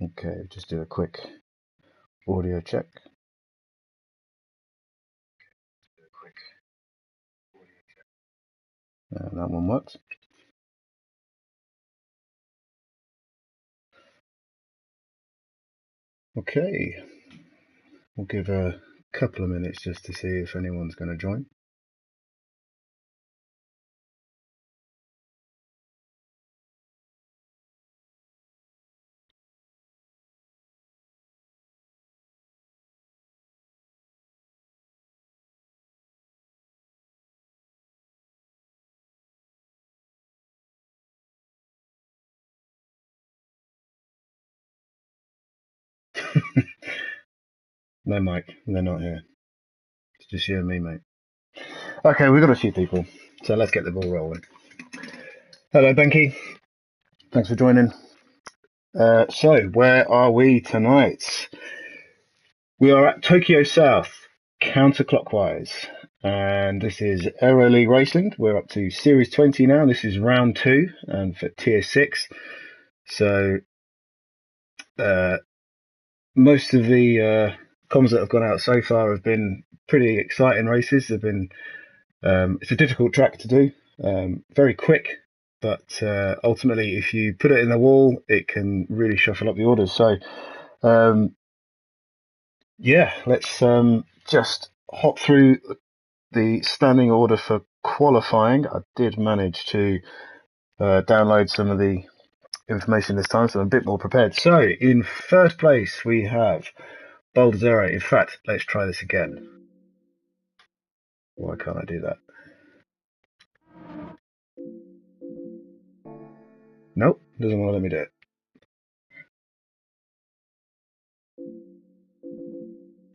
Okay, just do a quick audio check. That one works. Okay, we'll give a couple of minutes just to see if anyone's going to join. No, Mike, they're not here. It's just you and me, mate. Okay, we've got a few people, so let's get the ball rolling. Hello, Benki. Thanks for joining. So, where are we tonight? We are at Tokyo South, counterclockwise, and this is Aero League Racing. We're up to Series 20 now. This is round 2, and for Tier 6. So, most of the comms that have gone out so far have been pretty exciting races. They've been it's a difficult track to do, very quick, but ultimately, if you put it in the wall, it can really shuffle up the orders. So, yeah, let's just hop through the standing order for qualifying. I did manage to download some of the information this time, so I'm a bit more prepared. So, in first place, we have Boulder Aero. In fact, let's try this again. Why can't I do that? Nope, doesn't want to let me do it.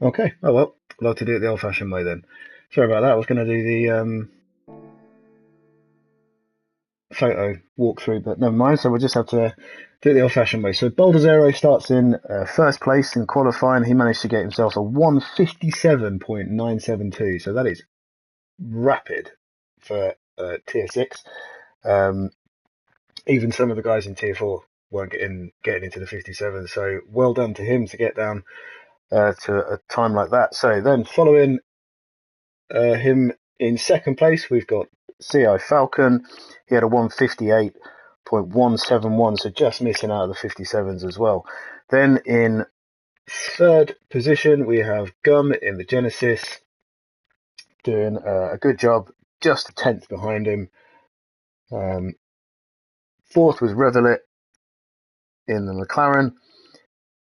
Okay, oh well, I'll have to do it the old-fashioned way then. Sorry about that, I was going to do the photo walkthrough, but never mind, so we'll just have to do it the old-fashioned way. So Boulder Aero starts in first place in qualifying. He managed to get himself a 1:57.972, so that is rapid for Tier 6. Even some of the guys in Tier 4 weren't getting into the 57, so well done to him to get down to a time like that. So then following him in second place, we've got CI Falcon. He had a 1:58.171, so just missing out of the 57s as well. Then in third position, we have Gum in the Genesis, doing a good job, just a tenth behind him. Fourth was Revelit in the McLaren,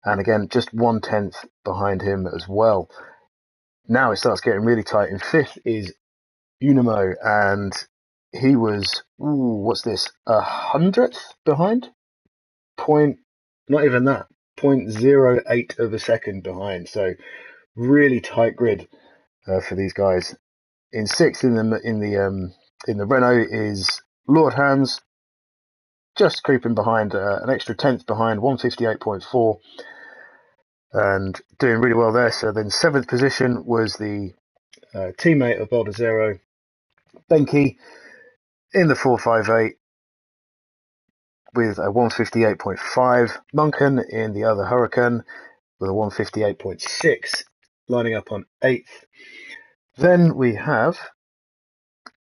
and again, just 1/10 behind him as well. Now it starts getting really tight. In fifth is Unimo, and he was, what's this, 100th behind? Not even that, 0.08 of a second behind. So really tight grid for these guys. In sixth in the Renault is Lord Hans, just creeping behind, an extra tenth behind, 1:58.4, and doing really well there. So then seventh position was the teammate of Boulder Zero, Benki, in the 458 with a 1:58.5. Munken in the other Huracan with a 1:58.6, lining up on 8th. Then we have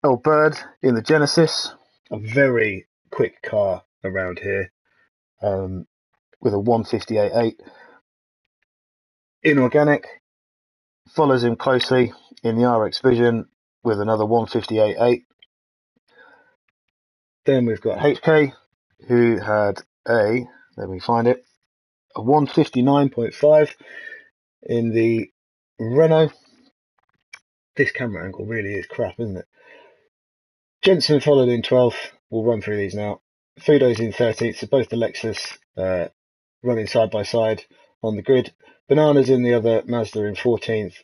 El Bird in the Genesis, a very quick car around here, with a 1:58.8. Inorganic follows him closely in the RX Vision with another 1:58.8. Then we've got HK, who had let me find it, a 1:59.5 in the Renault. This camera angle really is crap, isn't it? Jensen followed in 12th. We'll run through these now. Fudo's in 13th, so both the Lexus running side by side on the grid. Banana's in the other Mazda in 14th.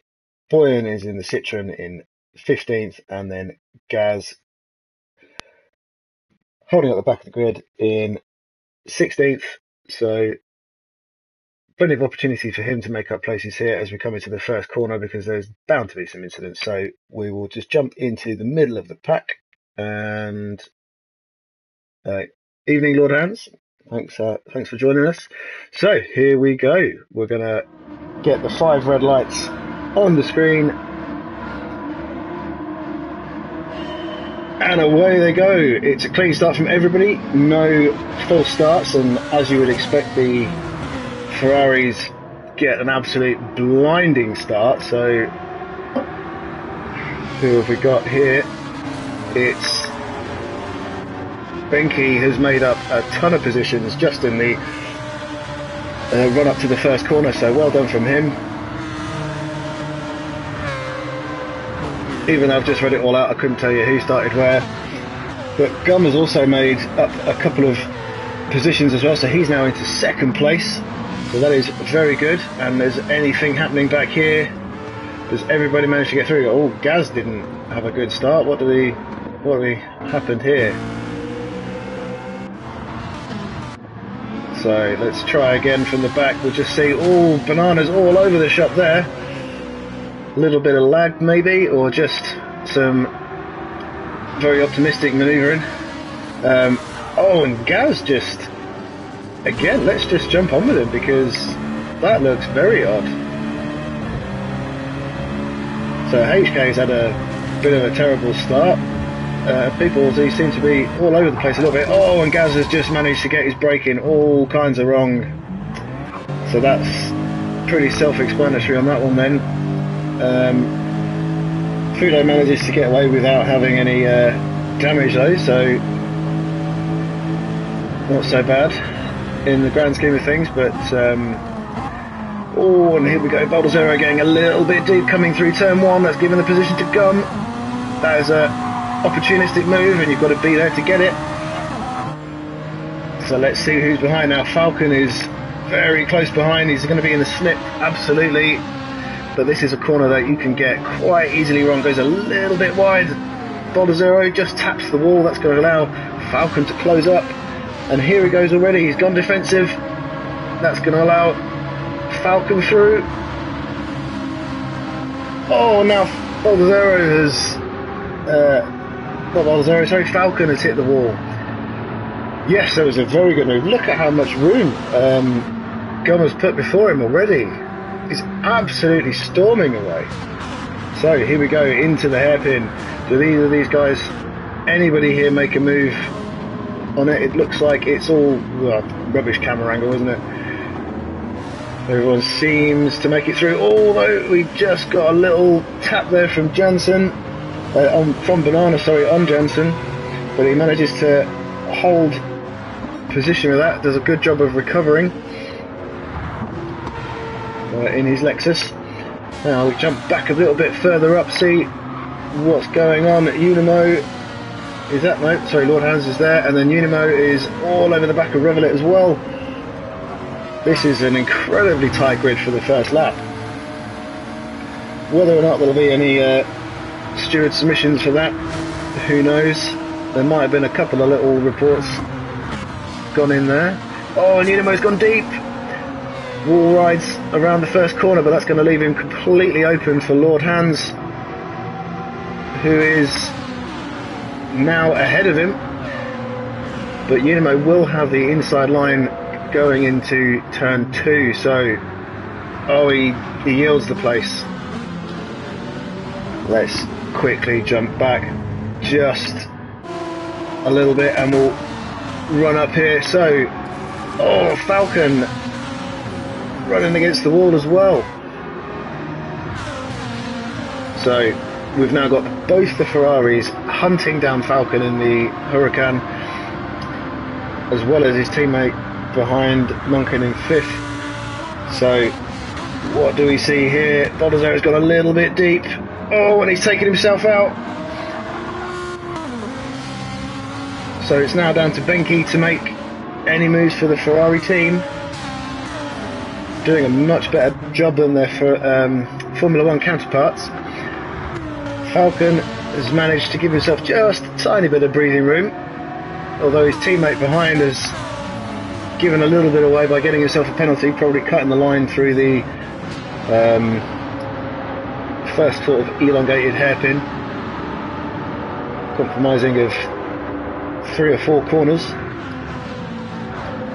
Boyan is in the Citroen in 15th, and then Gaz holding up the back of the grid in 16th. So plenty of opportunity for him to make up places here as we come into the first corner, because there's bound to be some incidents. So we will just jump into the middle of the pack. And evening, Lord Hans. Thanks for joining us. So here we go. We're gonna get the 5 red lights on the screen, and away they go. It's a clean start from everybody. No false starts, and as you would expect, the Ferraris get an absolute blinding start. So who have we got here? It's Benke has made up a ton of positions just in the run up to the first corner, so well done from him. Even though I've just read it all out, I couldn't tell you who started where. But Gum has also made up a couple of positions as well, so he's now into 2nd place. So that is very good. And there's anything happening back here? Does everybody manage to get through? Oh, Gaz didn't have a good start. What happened here? So let's try again from the back. We'll just see all bananas all over the shop there. A little bit of lag maybe, or just some very optimistic manoeuvring. Oh, and Gaz just, again, let's just jump on with him because that looks very odd. So HK's had a bit of a terrible start. People seem to be all over the place a little bit. Oh, and Gaz has just managed to get his braking all kinds of wrong. So that's pretty self-explanatory on that one then. Fudo manages to get away without having any damage though, so not so bad in the grand scheme of things, but oh, and here we go, Baldozero getting a little bit deep coming through turn 1. That's given the position to Gum. That is a opportunistic move, and you've got to be there to get it. So let's see who's behind now. Falcon is very close behind. He's going to be in the slip, absolutely. But this is a corner that you can get quite easily wrong. Goes a little bit wide. Baldozero just taps the wall. That's going to allow Falcon to close up. And here he goes already. He's gone defensive. That's going to allow Falcon through. Oh, now Baldozero has... not Baldozero, sorry, Falcon has hit the wall. Yes, that was a very good move. Look at how much room Gum has put before him already. He's absolutely storming away. So here we go into the hairpin. Do either of these guys, anybody here, make a move on it? It looks like it's all rubbish camera angle, isn't it? Everyone seems to make it through, although we just got a little tap there from Jansen, from Banana, sorry, on Jansen, but he manages to hold position with that, does a good job of recovering in his Lexus. Now we jump back a little bit further up, see what's going on. Unimo is that, no, sorry, Lord Hans is there, and then Unimo is all over the back of Revelet as well. This is an incredibly tight grid for the first lap. Whether or not there'll be any steward submissions for that, who knows. There might have been a couple of little reports gone in there. Oh, and Unimo's gone deep. Wall rides around the first corner, but that's going to leave him completely open for Lord Hans, who is now ahead of him. But Unimo will have the inside line going into turn 2, so he yields the place. Let's quickly jump back just a little bit and we'll run up here. So Falcon running against the wall as well. So we've now got both the Ferraris hunting down Falcon in the Huracan, as well as his teammate behind Monken in 5th. So what do we see here? Baldazaro's gone a little bit deep. Oh, and he's taken himself out. So it's now down to Benke to make any moves for the Ferrari team. Doing a much better job than their Formula 1 counterparts. Falcon has managed to give himself just a tiny bit of breathing room, although his teammate behind has given a little bit away by getting himself a penalty, probably cutting the line through the first sort of elongated hairpin, compromising of 3 or 4 corners.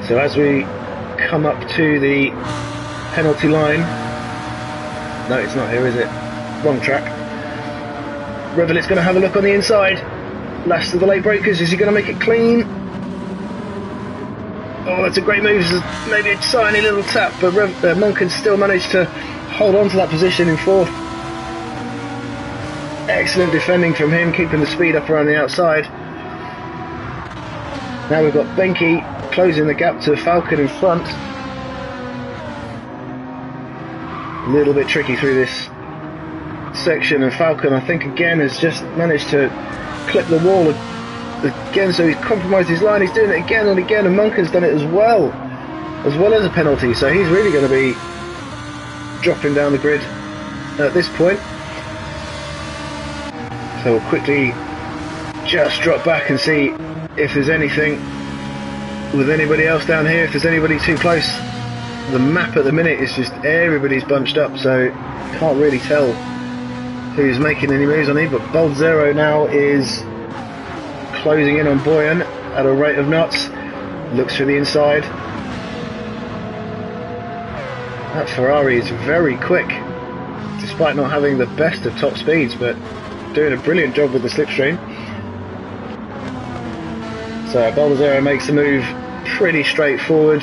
So as we come up to the penalty line, no, it's not here, is it? Wrong track. Reveille's going to have a look on the inside. Last of the late breakers, is he going to make it clean? Oh, that's a great move. Maybe a tiny little tap, but Monken still managed to hold on to that position in fourth. Excellent defending from him, keeping the speed up around the outside. Now we've got Benke closing the gap to Falcon in front. A little bit tricky through this section, and Falcon, I think, again has just managed to clip the wall again, so he's compromised his line. He's doing it again and again, and Monken's done it as well as a penalty, so he's really going to be dropping down the grid at this point. So we'll quickly just drop back and see if there's anything with anybody else down here, if there's anybody too close. The map at the minute is just everybody's bunched up, so can't really tell who's making any moves on here, but Bold Zero now is closing in on Boyan at a rate of knots. Looks through the inside. That Ferrari is very quick, despite not having the best of top speeds, but doing a brilliant job with the slipstream. So Bold Zero makes the move pretty straightforward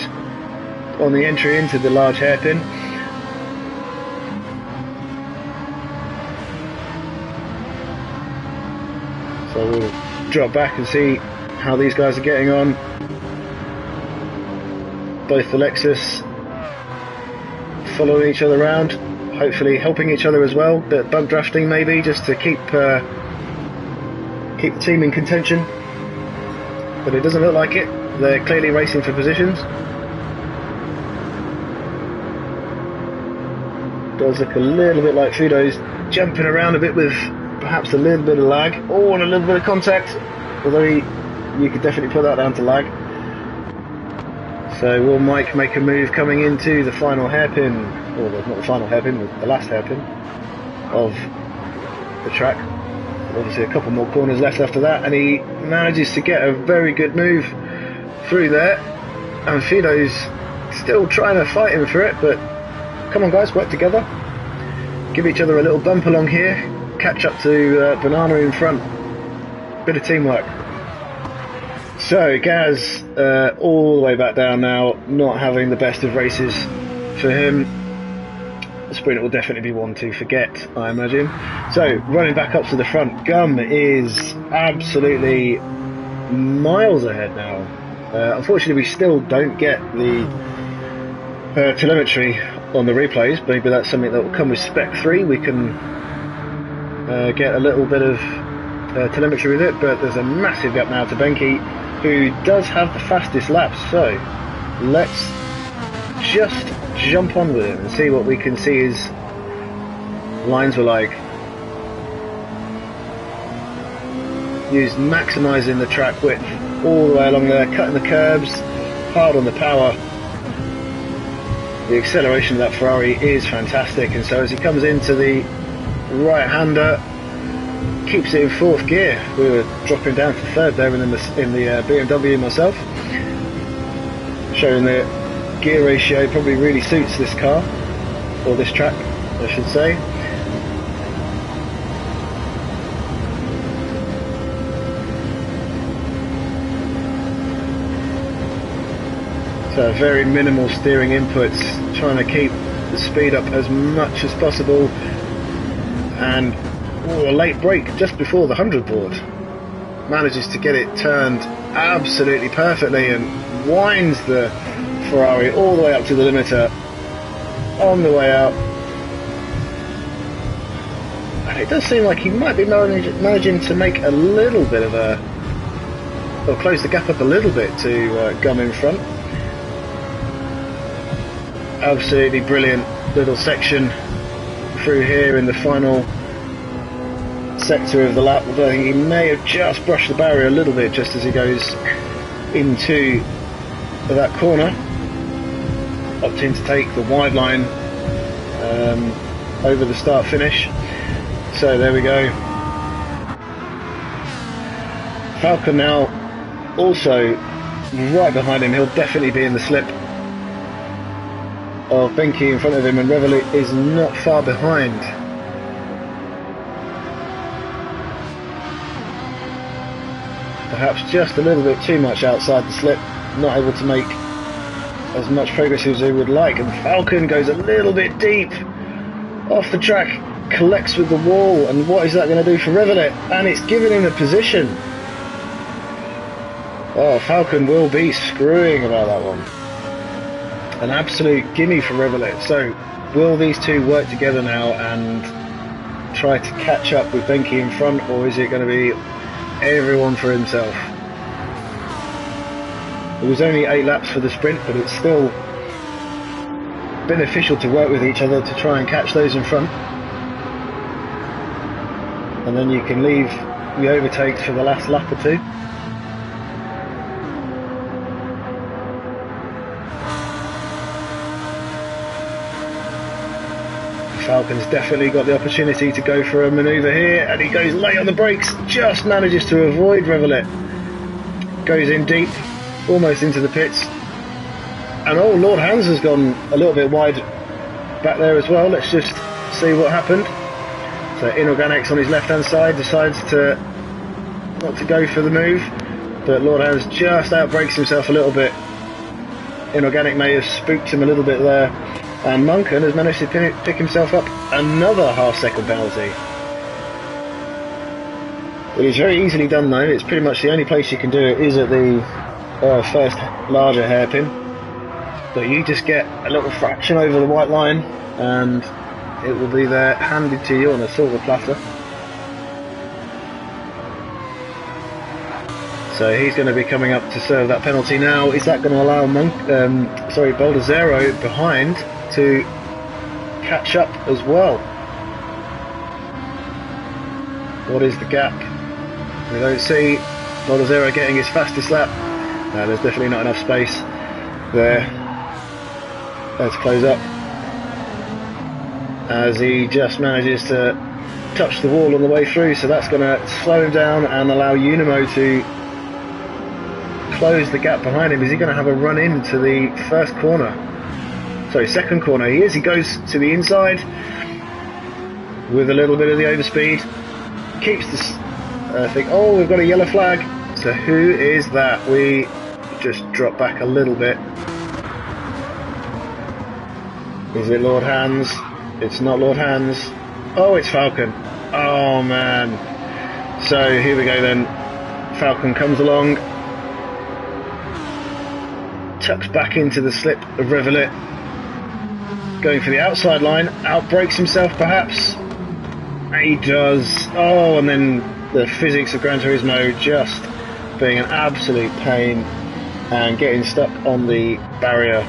on the entry into the large hairpin. So we'll drop back and see how these guys are getting on. Both the Lexus following each other around, hopefully helping each other as well, but bump drafting maybe, just to keep the team in contention. But it doesn't look like it. They're clearly racing for positions. Does look a little bit like Fudo's jumping around a bit with perhaps a little bit of lag, or and a little bit of contact, although you could definitely put that down to lag. So will Mike make a move coming into the final hairpin, or not the final hairpin, the last hairpin of the track. Obviously a couple more corners left after that, and he manages to get a very good move through there, and Fido's still trying to fight him for it, but come on guys, work together, give each other a little bump along here, catch up to Banana in front, bit of teamwork. So Gaz all the way back down now, not having the best of races for him. The sprint will definitely be one to forget, I imagine. So running back up to the front, Gum is absolutely miles ahead now. Unfortunately we still don't get the telemetry on the replays. Maybe that's something that will come with Spec 3. We can get a little bit of telemetry with it, but there's a massive gap now to Benke, who does have the fastest laps. So let's just jump on with it and see what we can see his lines were like. Used maximising the track width all the way along there, cutting the curbs, hard on the power. The acceleration of that Ferrari is fantastic, and so as he comes into the right-hander, keeps it in fourth gear. We were dropping down to third there in the BMW myself, showing the gear ratio probably really suits this car, or this track I should say. So very minimal steering inputs, trying to keep the speed up as much as possible, and a late break just before the 100 board. Manages to get it turned absolutely perfectly and winds the Ferrari all the way up to the limiter on the way out. And it does seem like he might be managing to make a little bit of a, or close the gap up a little bit to Gum in front. Absolutely brilliant little section through here in the final sector of the lap, although I think he may have just brushed the barrier a little bit just as he goes into that corner, opting to take the wide line over the start finish. So there we go. Falcon now also right behind him. He'll definitely be in the slip of Benke in front of him, and Reveille is not far behind. Perhaps just a little bit too much outside the slip, not able to make as much progress as he would like, and Falcon goes a little bit deep off the track, collects with the wall, and what is that going to do for Reveille? And it's giving him a position. Oh, Falcon will be screwing about that one. An absolute gimme for Reveille. So will these two work together now and try to catch up with Benke in front, or is it going to be everyone for himself? It was only 8 laps for the sprint, but it's still beneficial to work with each other to try and catch those in front, and then you can leave the overtakes for the last lap or two. Falcon's definitely got the opportunity to go for a manoeuvre here, and he goes late on the brakes, just manages to avoid Reveille. Goes in deep, almost into the pits, and oh, Lord Hans has gone a little bit wide back there as well. Let's just see what happened. So Inorganic's on his left hand side, decides to not to go for the move, but Lord Hans just outbrakes himself a little bit. Inorganic may have spooked him a little bit there, and Munken has managed to pick himself up another half-second penalty. It is very easily done though. It's pretty much the only place you can do it is at the first larger hairpin, but you just get a little fraction over the white line and it will be there handed to you on a silver platter. So he's going to be coming up to serve that penalty now. Is that going to allow Baldazero behind to catch up as well? What is the gap? We don't see Baldazero getting his fastest lap. There's definitely not enough space there. Let's close up as he just manages to touch the wall on the way through, so that's going to slow him down and allow Unimo to close the gap behind him. Is he going to have a run into the first corner? Sorry, second corner. He is. He goes to the inside with a little bit of the overspeed. Keeps this thing. Oh, we've got a yellow flag. So who is that? We just drop back a little bit. Is it Lord Hans? It's not Lord Hans. Oh, it's Falcon. Oh man. So here we go then. Falcon comes along, tucks back into the slip of Reveille, going for the outside line, outbrakes himself perhaps. He does. Oh, and then the physics of Gran Turismo just being an absolute pain and getting stuck on the barrier.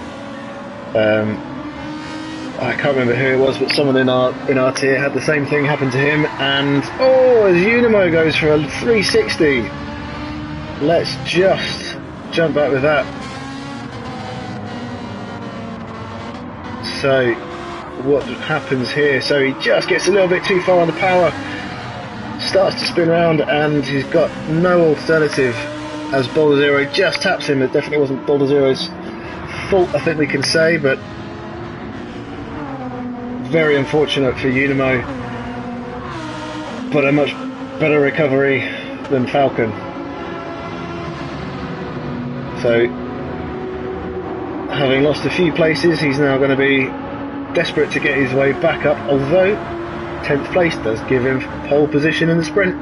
I can't remember who it was, but someone in our tier had the same thing happen to him, and oh, as Unimo goes for a 360. Let's just jump back with that. So what happens here? So he just gets a little bit too far on the power, starts to spin around, and he's got no alternative as Baldazero just taps him. It definitely wasn't Baldazero's fault, I think we can say, but very unfortunate for Unimo, but a much better recovery than Falcon. So having lost a few places, he's now going to be desperate to get his way back up, although 10th place does give him pole position in the sprint.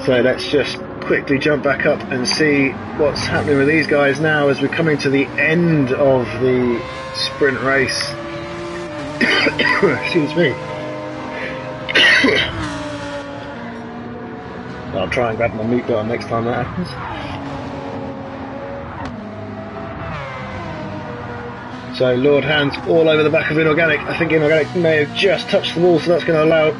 So let's just quickly jump back up and see what's happening with these guys now as we're coming to the end of the sprint race. Excuse me. I'll try and grab my mute button next time that happens. So Lord Hans all over the back of Inorganic. I think Inorganic may have just touched the wall, so that's going to allow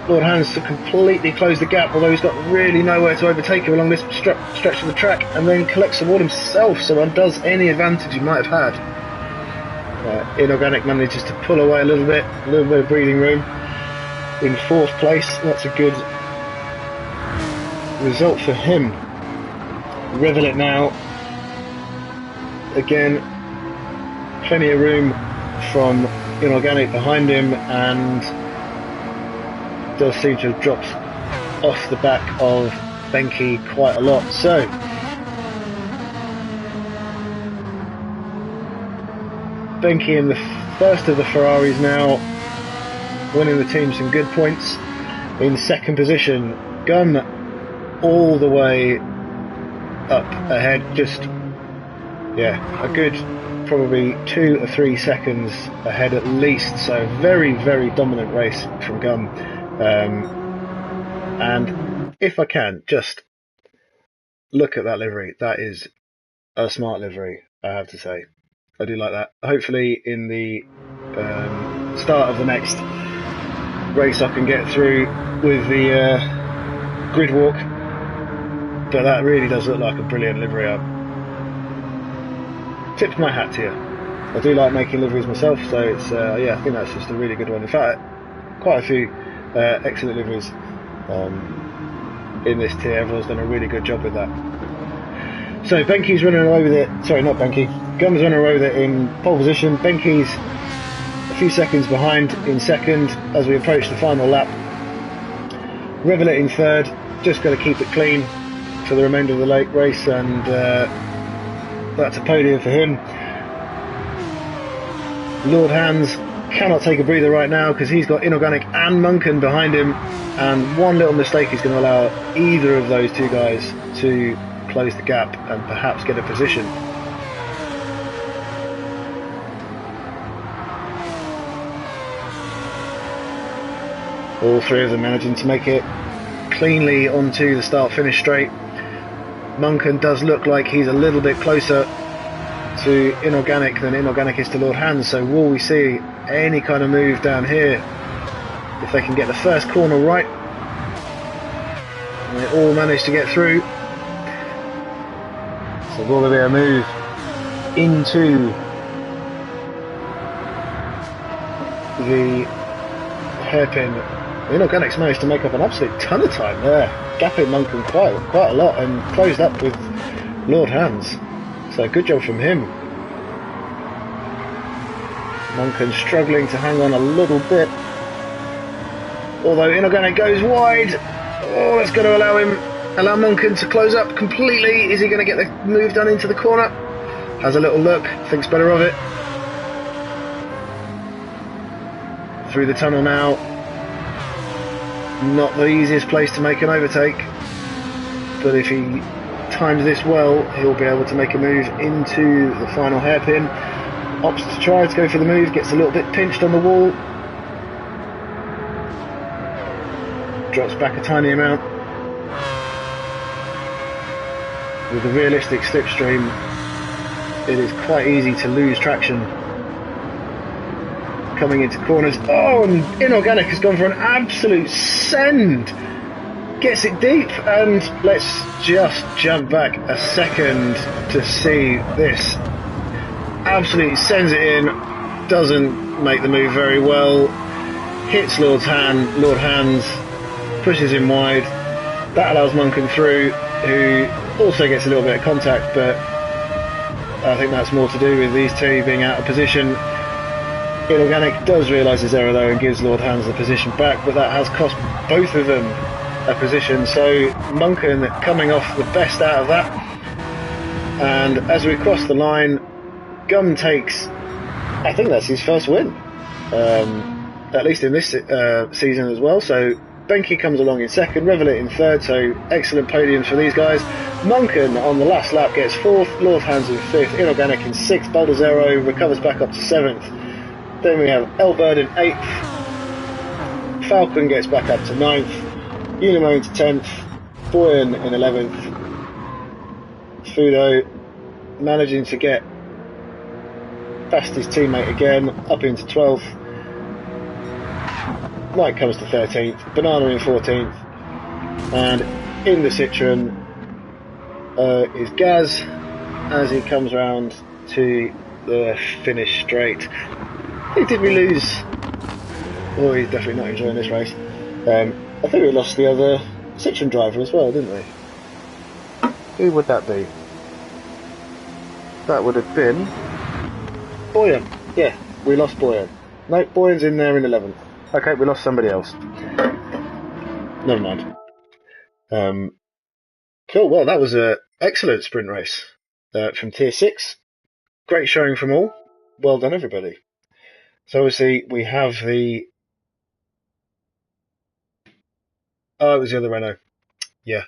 Lord Hans to completely close the gap, although he's got really nowhere to overtake him along this stretch of the track, and then collects the wall himself, so undoes any advantage he might have had. Inorganic manages to pull away a little bit of breathing room. In 4th place, that's a good result for him. Revel it now. Again, plenty of room from Inorganic behind him, and does seem to have dropped off the back of Benke quite a lot. So Benke in the first of the Ferraris now, winning the team some good points. In second position, Gun all the way up ahead, just a good probably 2 or 3 seconds ahead at least, so very, very dominant race from Gun. And if I can, just look at that livery. That is a smart livery, I have to say. I do like that. Hopefully in the start of the next race I can get through with the grid walk, but that really does look like a brilliant livery up. Tips my hat to you. I do like making liveries myself, so it's I think that's just a really good one. In fact, quite a few excellent liveries in this tier. Everyone's done a really good job with that. So Benke's running away with it. Sorry, not Benke. Gun's running away with it in pole position. Benke's a few seconds behind in second as we approach the final lap. Revelet in third. Just got to keep it clean for the remainder of the late race, and that's a podium for him. Lord Hands cannot take a breather right now because he's got Inorganic and Munken behind him, and one little mistake is going to allow either of those two guys to close the gap and perhaps get a position. All three of them managing to make it cleanly onto the start-finish straight. Munken does look like he's a little bit closer to Inorganic than Inorganic is to Lord Hands, so will we see any kind of move down here if they can get the first corner right? And they all manage to get through. So will there be a move into the hairpin? Inorganic's managed to make up an absolute ton of time there, gapping Munken quite a lot and closed up with Lord Hands. So good job from him. Munken struggling to hang on a little bit, although Inorganic goes wide. Oh, that's going to allow Munken to close up completely. Is he going to get the move done into the corner? Has a little look, thinks better of it. Through the tunnel now. Not the easiest place to make an overtake, but if he times this well, he'll be able to make a move into the final hairpin. Opts to try to go for the move, gets a little bit pinched on the wall. Drops back a tiny amount. With a realistic slipstream, it is quite easy to lose traction coming into corners. Oh, and Inorganic has gone for an absolute send. Gets it deep, and let's just jump back a second to see this. Absolutely sends it in, doesn't make the move very well, hits Lord Hands, pushes him wide. That allows Munken through, who also gets a little bit of contact, but I think that's more to do with these two being out of position. Inorganic does realise his error though and gives Lord Hands the position back, but that has cost both of them a position, so Munken coming off the best out of that. And as we cross the line, Gun takes, I think that's his first win, at least in this season as well. So Benke comes along in second, Revelet in third, so excellent podiums for these guys. Munken on the last lap gets fourth, Lord Hands in fifth, Inorganic in sixth, Boulders Aero recovers back up to seventh. Then we have Elbird in 8th, Falcon gets back up to 9th, Unimone to 10th, Boyan in 11th, Fudo managing to get past his teammate again, up into 12th, Mike comes to 13th, Banana in 14th, and in the Citroen is Gaz as he comes round to the finish straight. Did we lose? Oh, he's definitely not enjoying this race. I think we lost the other Citroen driver as well, didn't we? Who would that be? That would have been Boyan. Yeah, we lost Boyan. No, Boyan's in there in 11th. Okay, we lost somebody else. Never mind. Cool. Well, that was an excellent sprint race from Tier 6. Great showing from all. Well done, everybody. So obviously we have the... Oh, it was the other Renault. Yeah.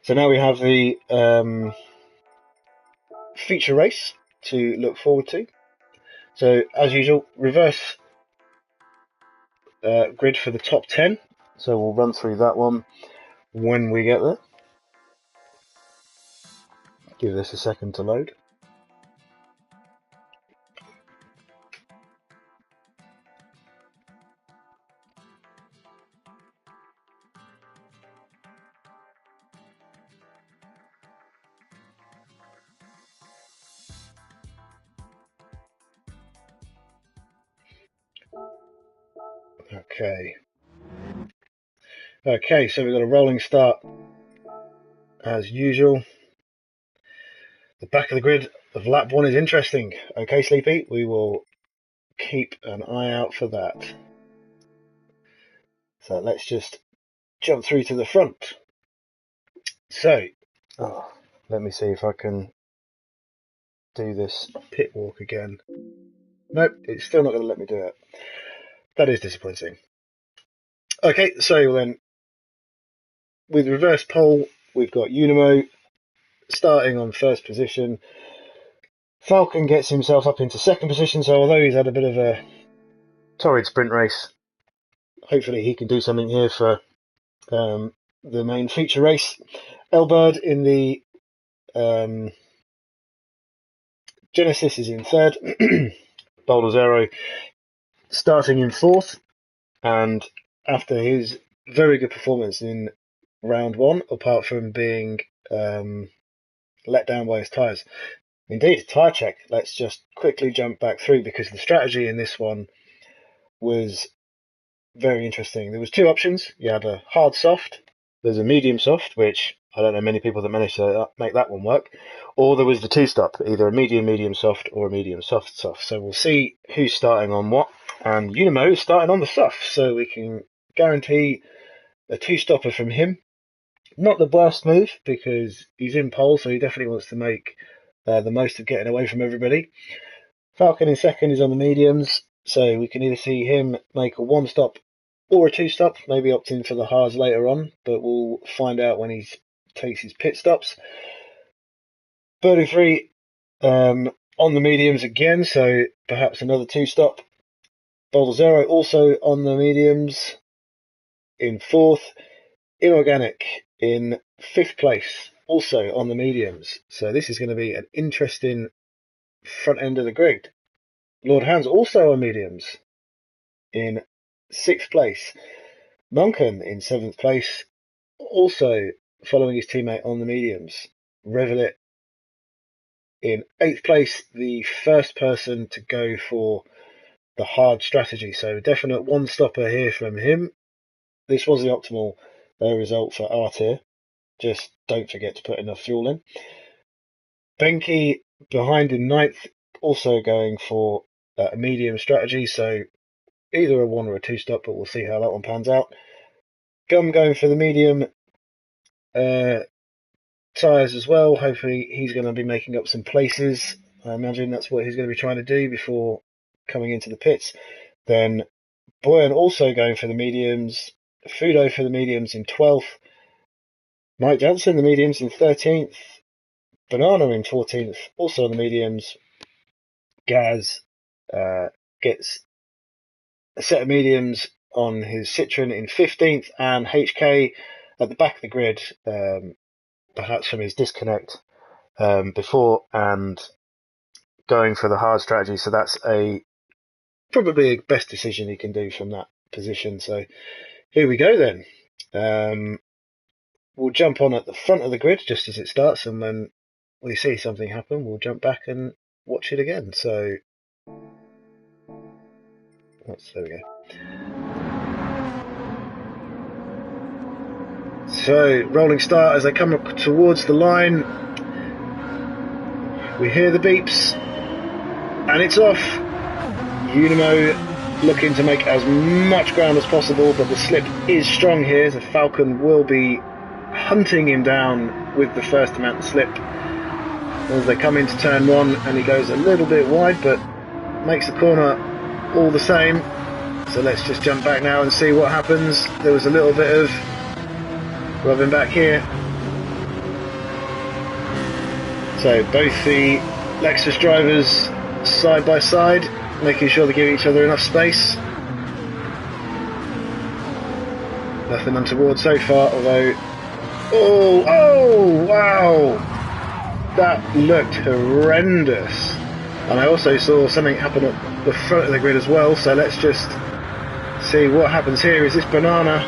So now we have the feature race to look forward to. So as usual, reverse grid for the top 10. So we'll run through that one when we get there. Give this a second to load. Okay, so we've got a rolling start as usual. The back of the grid of lap 1 is interesting. Okay, Sleepy, we will keep an eye out for that. So let's just jump through to the front. So, let me see if I can do this pit walk again. Nope, it's still not going to let me do it. That is disappointing. Okay, so then with reverse pole, we've got Unimo starting on first position. Falcon gets himself up into second position, so although he's had a bit of a torrid sprint race, hopefully he can do something here for the main feature race. Elbird in the Genesis is in third. Boulder's Aero starting in fourth, and after his very good performance in round 1, apart from being let down by his tyres. Indeed, tyre check. Let's just quickly jump back through because the strategy in this one was very interesting. There was 2 options. You had a hard soft, there's a medium soft, which I don't know many people that managed to make that one work, or there was the 2-stop, either a medium soft or a medium soft. So we'll see who's starting on what, and Unimo is starting on the soft, so we can guarantee a 2-stopper from him. Not the worst move because he's in pole, so he definitely wants to make the most of getting away from everybody. Falcon in second is on the mediums, so we can either see him make a 1-stop or a 2-stop, maybe opting for the hards later on, but we'll find out when he takes his pit stops. Birdie 3 on the mediums again, so perhaps another 2-stop. Boulder Zero also on the mediums in fourth. Inorganic in 5th place, also on the mediums. So this is going to be an interesting front end of the grid. Lord Hans also on mediums in 6th place. Monken in 7th place, also following his teammate on the mediums. Revelit in 8th place, the first person to go for the hard strategy. So definite 1-stopper here from him. This was the optimal result for our tier. Just don't forget to put enough fuel in. Benke behind in 9th, also going for a medium strategy, so either a 1 or a 2-stop, but we'll see how that one pans out. Gum going for the medium tyres as well. Hopefully he's going to be making up some places. I imagine that's what he's going to be trying to do before coming into the pits. Then Boyan also going for the mediums. Fudo for the mediums in 12th. Mike Johnson, the mediums in 13th. Banana in 14th, also on the mediums. Gaz gets a set of mediums on his Citroen in 15th, and HK at the back of the grid, perhaps from his disconnect before and going for the hard strategy. So that's probably a best decision he can do from that position. So here we go then. We'll jump on at the front of the grid just as it starts, and when we see something happen, we'll jump back and watch it again. So there we go. So, rolling start as they come up towards the line. We hear the beeps, and it's off. Unimo looking to make as much ground as possible, but the slip is strong here. The Falcon will be hunting him down with the first amount of slip. As they come into turn one, and he goes a little bit wide, but makes the corner all the same. So let's just jump back now and see what happens. There was a little bit of rubbing back here. So both the Lexus drivers side by side, making sure they give each other enough space. Nothing untoward so far, although... Oh, wow! That looked horrendous. And I also saw something happen at the front of the grid as well, so let's just see what happens here. Is this Banana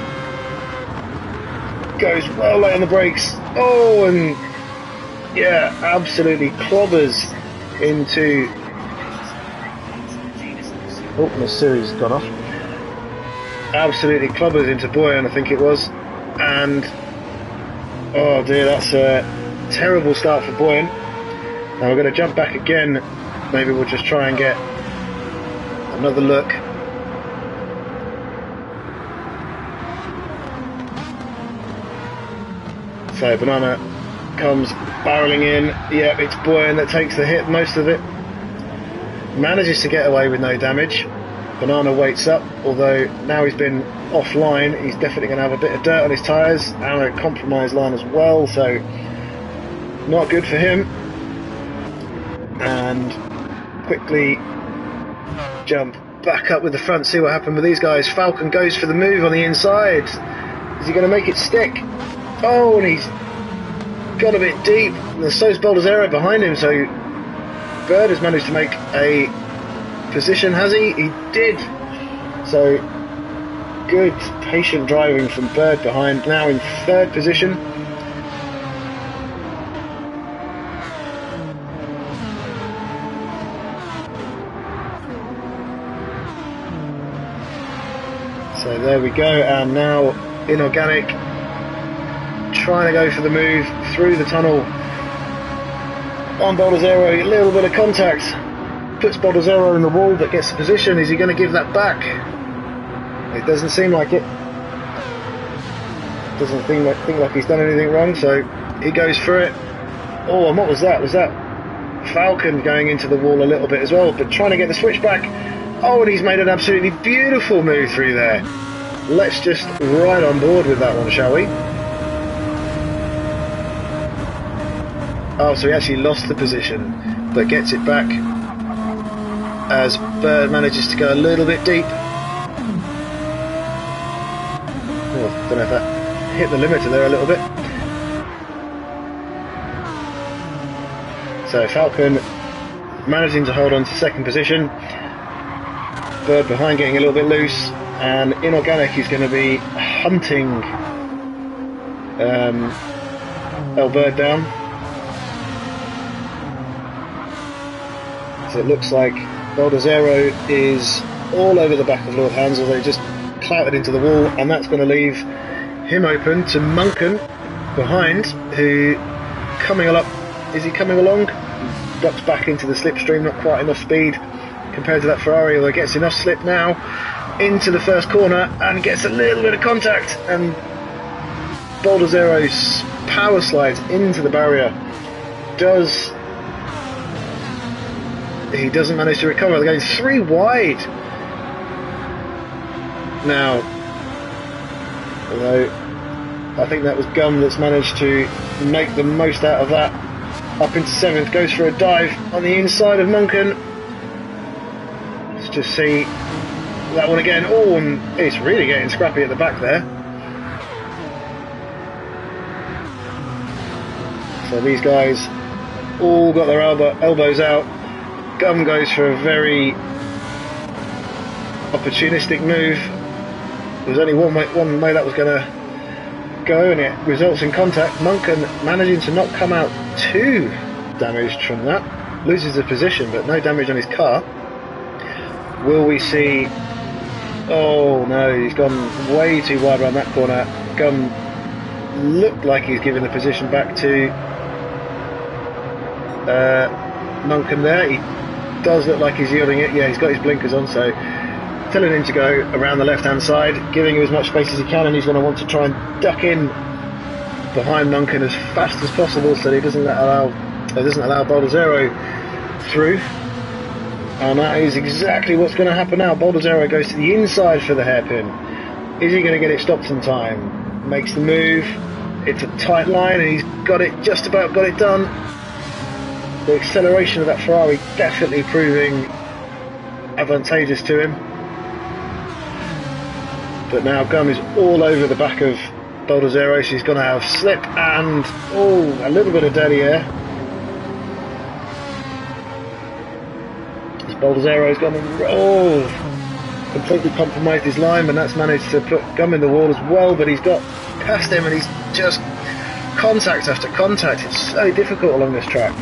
goes well late on the brakes. Oh, and yeah, absolutely clobbers into... Oh, my series has gone off. Absolutely clobbers into Boyan, I think it was. And oh dear, that's a terrible start for Boyan. Now we're going to jump back again. Maybe we'll just try and get another look. So Banana comes barreling in. Yep, it's Boyan that takes the hit, most of it. Manages to get away with no damage. Banana waits up, although now he's been offline, he's definitely going to have a bit of dirt on his tyres and a compromised line as well, so not good for him. And quickly jump back up with the front, see what happened with these guys. Falcon goes for the move on the inside. Is he going to make it stick? Oh, and he's got a bit deep. And so's Boulder's Aero behind him, so Bird has managed to make a position, has he? He did. So good, patient driving from Bird behind, now in third position. So there we go, and now Inorganic trying to go for the move through the tunnel on Boulder's Aero. A little bit of contact puts Boulder's Aero in the wall, but gets the position. Is he going to give that back? It doesn't seem like it. Doesn't think like he's done anything wrong, so he goes for it. Oh, and what was that? Was that Falcon going into the wall a little bit as well, but trying to get the switch back? Oh, and he's made an absolutely beautiful move through there. Let's just ride on board with that one, shall we? Oh, so he actually lost the position, but gets it back as Bird manages to go a little bit deep. Oh, I don't know if that hit the limiter there a little bit. So Falcon managing to hold on to second position. Bird behind getting a little bit loose, and Inorganic is going to be hunting Bird down. So it looks like Boulder's Aero is all over the back of Lord Hans, although just clouted into the wall, and that's going to leave him open to Munken behind, who coming along. Is he coming along? Ducks back into the slipstream, not quite enough speed compared to that Ferrari, although gets enough slip now into the first corner and gets a little bit of contact, and Boulder's Aero's power slides into the barrier. He doesn't manage to recover. They're going three wide now, although I think that was Gum that's managed to make the most out of that. Up into seventh, goes for a dive on the inside of Munken. Let's just see that one again. Oh, and it's really getting scrappy at the back there. So these guys all got their elbows out. Gum goes for a very opportunistic move. There was only one way that was going to go, and it results in contact. Munken managing to not come out too damaged from that. Loses a position, but no damage on his car. Will we see Oh no, he's gone way too wide around that corner. Gum looked like he's giving the position back to Munkin there. He does look like he's yielding it. Yeah, he's got his blinkers on, so telling him to go around the left hand side, giving him as much space as he can, and he's going to want to try and duck in behind Munkin as fast as possible so that he doesn't allow Baldazero through. And that is exactly what's going to happen now. Baldazero goes to the inside for the hairpin. Is he going to get it stopped in time? Makes the move. It's a tight line and he's got it, just about got it done. The acceleration of that Ferrari definitely proving advantageous to him. But now Gum is all over the back of Baldazero, so he's going to have slip and a little bit of dirty air. Baldazero's gone and completely compromised his line, and that's managed to put Gum in the wall as well, but he's got past him and he's just contact after contact. It's so difficult along this track.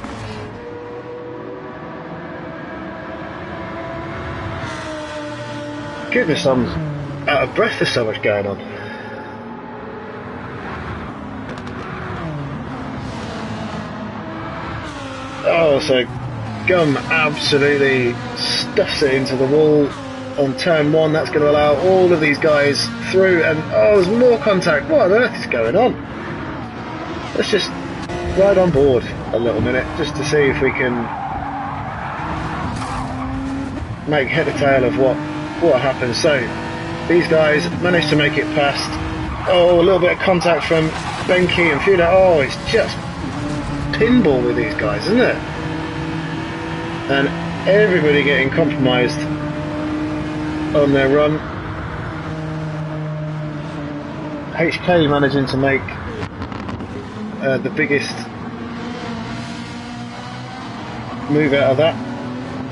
Goodness, I'm out of breath, there's so much going on. Oh, so Gum absolutely stuffs it into the wall on turn one. That's going to allow all of these guys through, and there's more contact. What on earth is going on? Let's just ride on board a little minute just to see if we can make head or tail of what happens. So these guys managed to make it past. A little bit of contact from Benke and Fuda. It's just pinball with these guys, isn't it? And everybody getting compromised on their run. HK managing to make the biggest move out of that,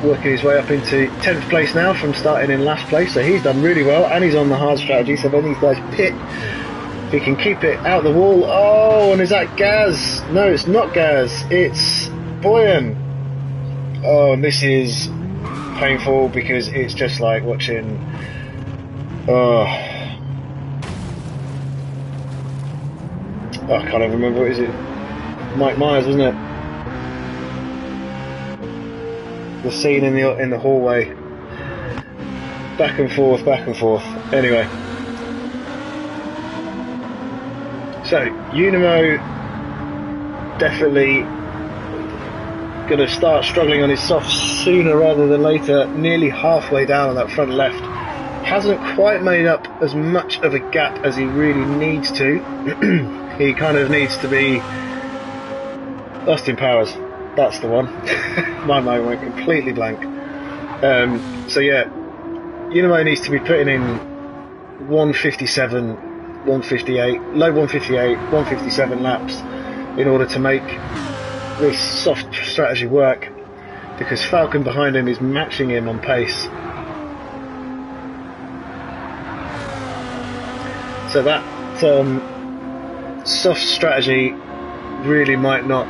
working his way up into 10th place now from starting in last place, so he's done really well and he's on the hard strategy. So when these guys pit, he can keep it out the wall. And is that Gaz? No, it's not Gaz, it's Boyan. And this is painful because it's just like watching I can't even remember, what is it? Mike Myers, wasn't it? The scene in the hallway. Back and forth. Anyway. So, Unimo definitely going to start struggling on his softs sooner rather than later, nearly halfway down on that front left. Hasn't quite made up as much of a gap as he really needs to. He kind of needs to be Austin Powers. That's the one. My mind went completely blank. So yeah, Unimo needs to be putting in 157, 158, low 158, 157 laps in order to make this soft strategy work, because Falcon behind him is matching him on pace. So that soft strategy really might not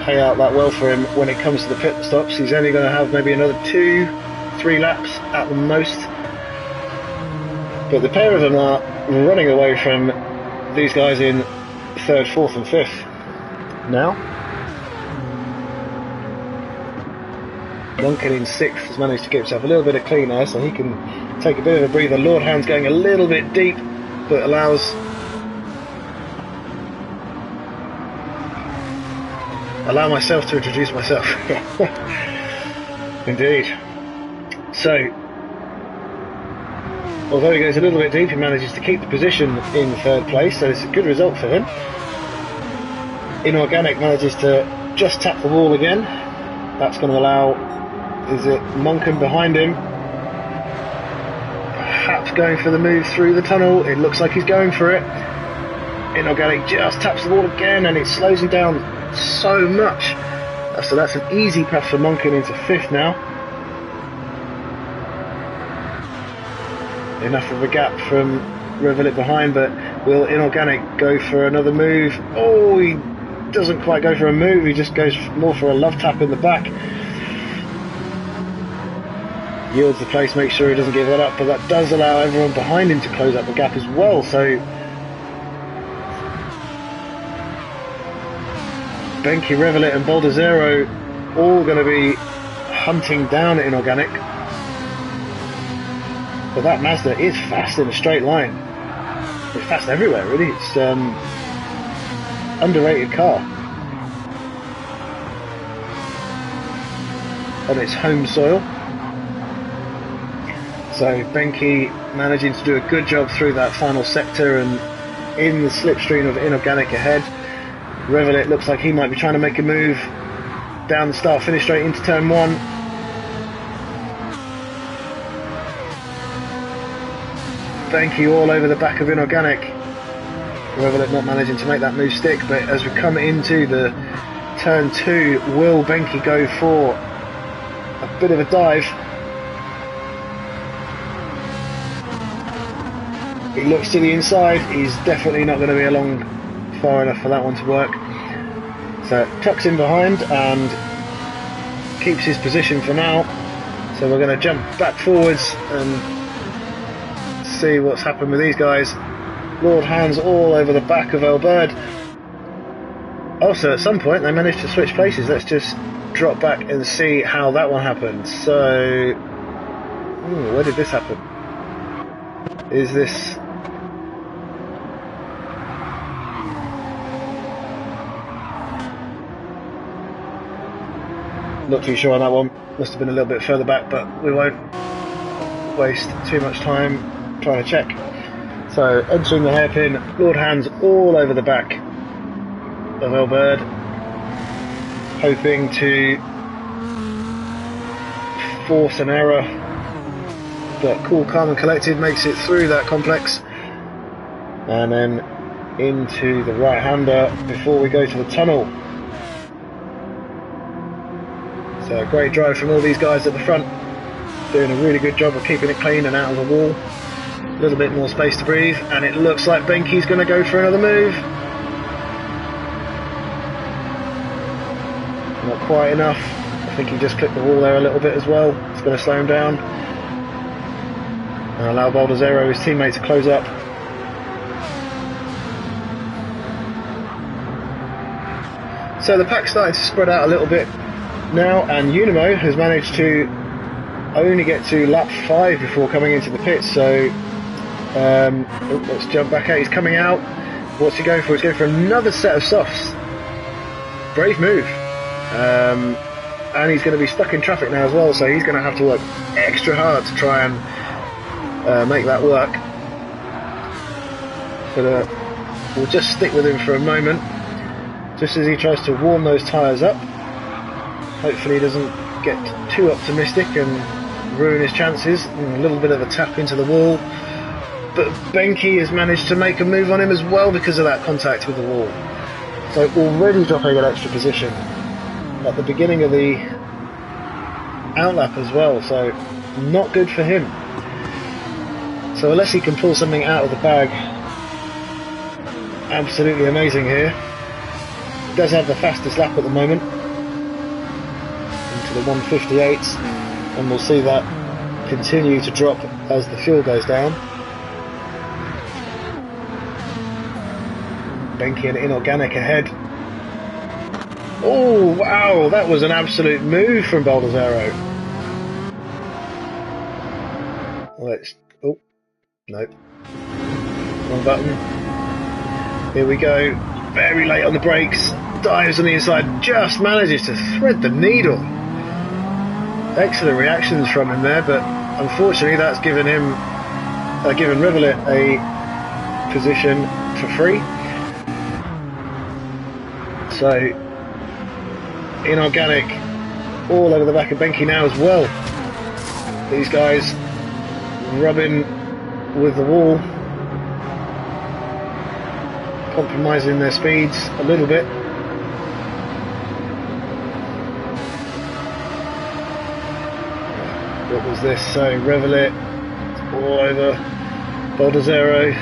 pay out that well for him when it comes to the pit stops. He's only going to have maybe another 2-3 laps at the most, but the pair of them are running away from these guys in 3rd, 4th and 5th now. Duncan in 6th has managed to get himself a little bit of clean air so he can take a bit of a breather. Lord Hound's going a little bit deep, but allows myself to introduce myself. Indeed. So, although he goes a little bit deep, he manages to keep the position in 3rd place, so it's a good result for him. Inorganic manages to just tap the wall again. That's going to allow, is it Monken behind him? Perhaps going for the move through the tunnel. It looks like he's going for it. Inorganic just taps the wall again and it slows him down so much. So that's an easy pass for Monken into 5th now. Enough of a gap from Revelit behind, but will Inorganic go for another move? He doesn't quite go for a move, he just goes more for a love tap in the back. yields the place, makes sure he doesn't give that up, but that does allow everyone behind him to close up the gap as well. So Benke, Revelit and Aero all going to be hunting down Inorganic. But that Mazda is fast in a straight line. It's fast everywhere, really. It's underrated car. On its home soil. So Benke managing to do a good job through that final sector and in the slipstream of Inorganic ahead. Revelit looks like he might be trying to make a move down the start finish straight into turn 1. Benke all over the back of Inorganic. Revelit not managing to make that move stick, but as we come into the turn 2, will Benke go for a bit of a dive? He looks to the inside, he's definitely not going to be along far enough for that one to work. So tucks in behind and keeps his position for now. So we're going to jump back forwards and see what's happened with these guys. Lord Hands all over the back of Elbird. Also at some point they managed to switch places. Let's just drop back and see how that one happened. So where did this happen? Is this... Not too sure on that one. Must have been a little bit further back, but we won't waste too much time trying to check. So entering the hairpin, Lord Hands all over the back of Elbird, hoping to force an error, but cool, calm and collected makes it through that complex and then into the right-hander before we go to the tunnel. So a great drive from all these guys at the front, doing a really good job of keeping it clean and out of the wall. A little bit more space to breathe, and it looks like Benke's going to go for another move. Not quite enough. I think he just clipped the wall there a little bit as well. It's going to slow him down and allow Aero, his teammate, to close up. So the pack's starting to spread out a little bit now, and Unimo has managed to only get to lap 5 before coming into the pits. So let's jump back out. He's coming out. What's he going for? He's going for another set of softs. Brave move. And he's going to be stuck in traffic now as well, so he's going to have to work extra hard to try and make that work. But we'll just stick with him for a moment, just as he tries to warm those tyres up. Hopefully he doesn't get too optimistic and ruin his chances. A little bit of a tap into the wall, but Benke has managed to make a move on him as well because of that contact with the wall. So already dropping an extra position at the beginning of the outlap as well, so not good for him. So unless he can pull something out of the bag absolutely amazing here. He does have the fastest lap at the moment, into the 158s, and we'll see that continue to drop as the fuel goes down. Benke and Inorganic ahead. Oh wow, that was an absolute move from Aero. Let's, oh, nope, wrong button. Here we go, very late on the brakes, dives on the inside, just manages to thread the needle. Excellent reactions from him there, but unfortunately that's given him, given Revelit a position for free. So Inorganic all over the back of Benke now as well. These guys rubbing with the wall, compromising their speeds a little bit. What was this? So Revelit all over Aero.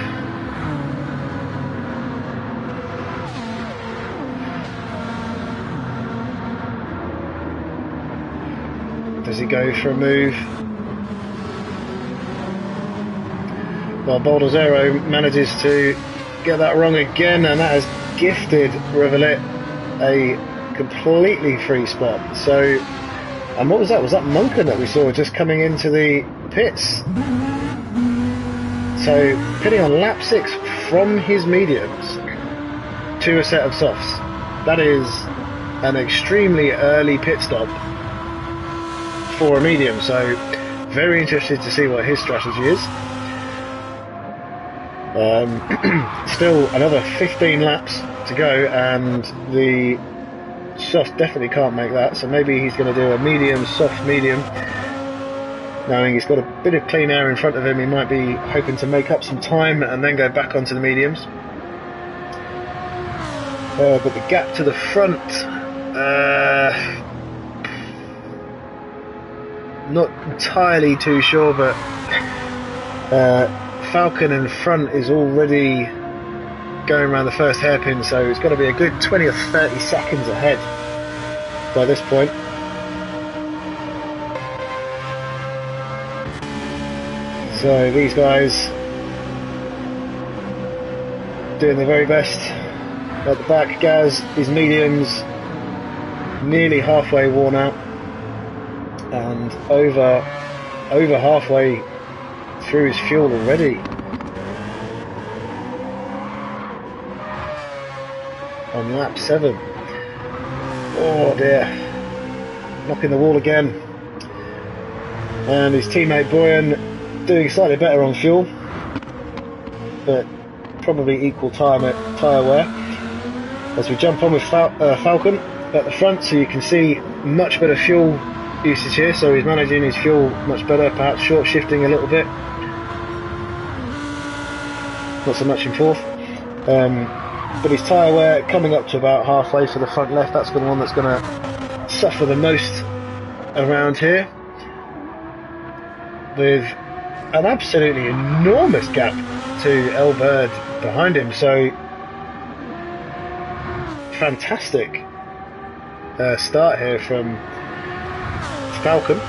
Does he go for a move? Well, Boulder's Aero manages to get that wrong again, and that has gifted Reveille a completely free spot. So, and what was that? Was that Munkin that we saw just coming into the pits? So, pitting on lap 6 from his mediums to a set of softs. That is an extremely early pit stop for a medium, so very interested to see what his strategy is. Still another 15 laps to go, and the soft definitely can't make that, so maybe he's going to do a medium, soft medium. Knowing he's got a bit of clean air in front of him, he might be hoping to make up some time and then go back onto the mediums. But the gap to the front, not entirely too sure, but Falcon in front is already going around the first hairpin, so it's got to be a good 20 or 30 seconds ahead by this point. So these guys doing their very best. At the back, Gaz, his mediums nearly halfway worn out, and over halfway through his fuel already. On lap 7. Oh dear. Knocking the wall again. And his teammate Boyan doing slightly better on fuel, but probably equal tyre wear. As we jump on with Falcon at the front, so you can see much better fuel usage here, so he's managing his fuel much better, perhaps short shifting a little bit, not so much in fourth. But his tyre wear coming up to about halfway for the front left, that's the one that's going to suffer the most around here, with an absolutely enormous gap to El Bird behind him. So fantastic start here from Falcon,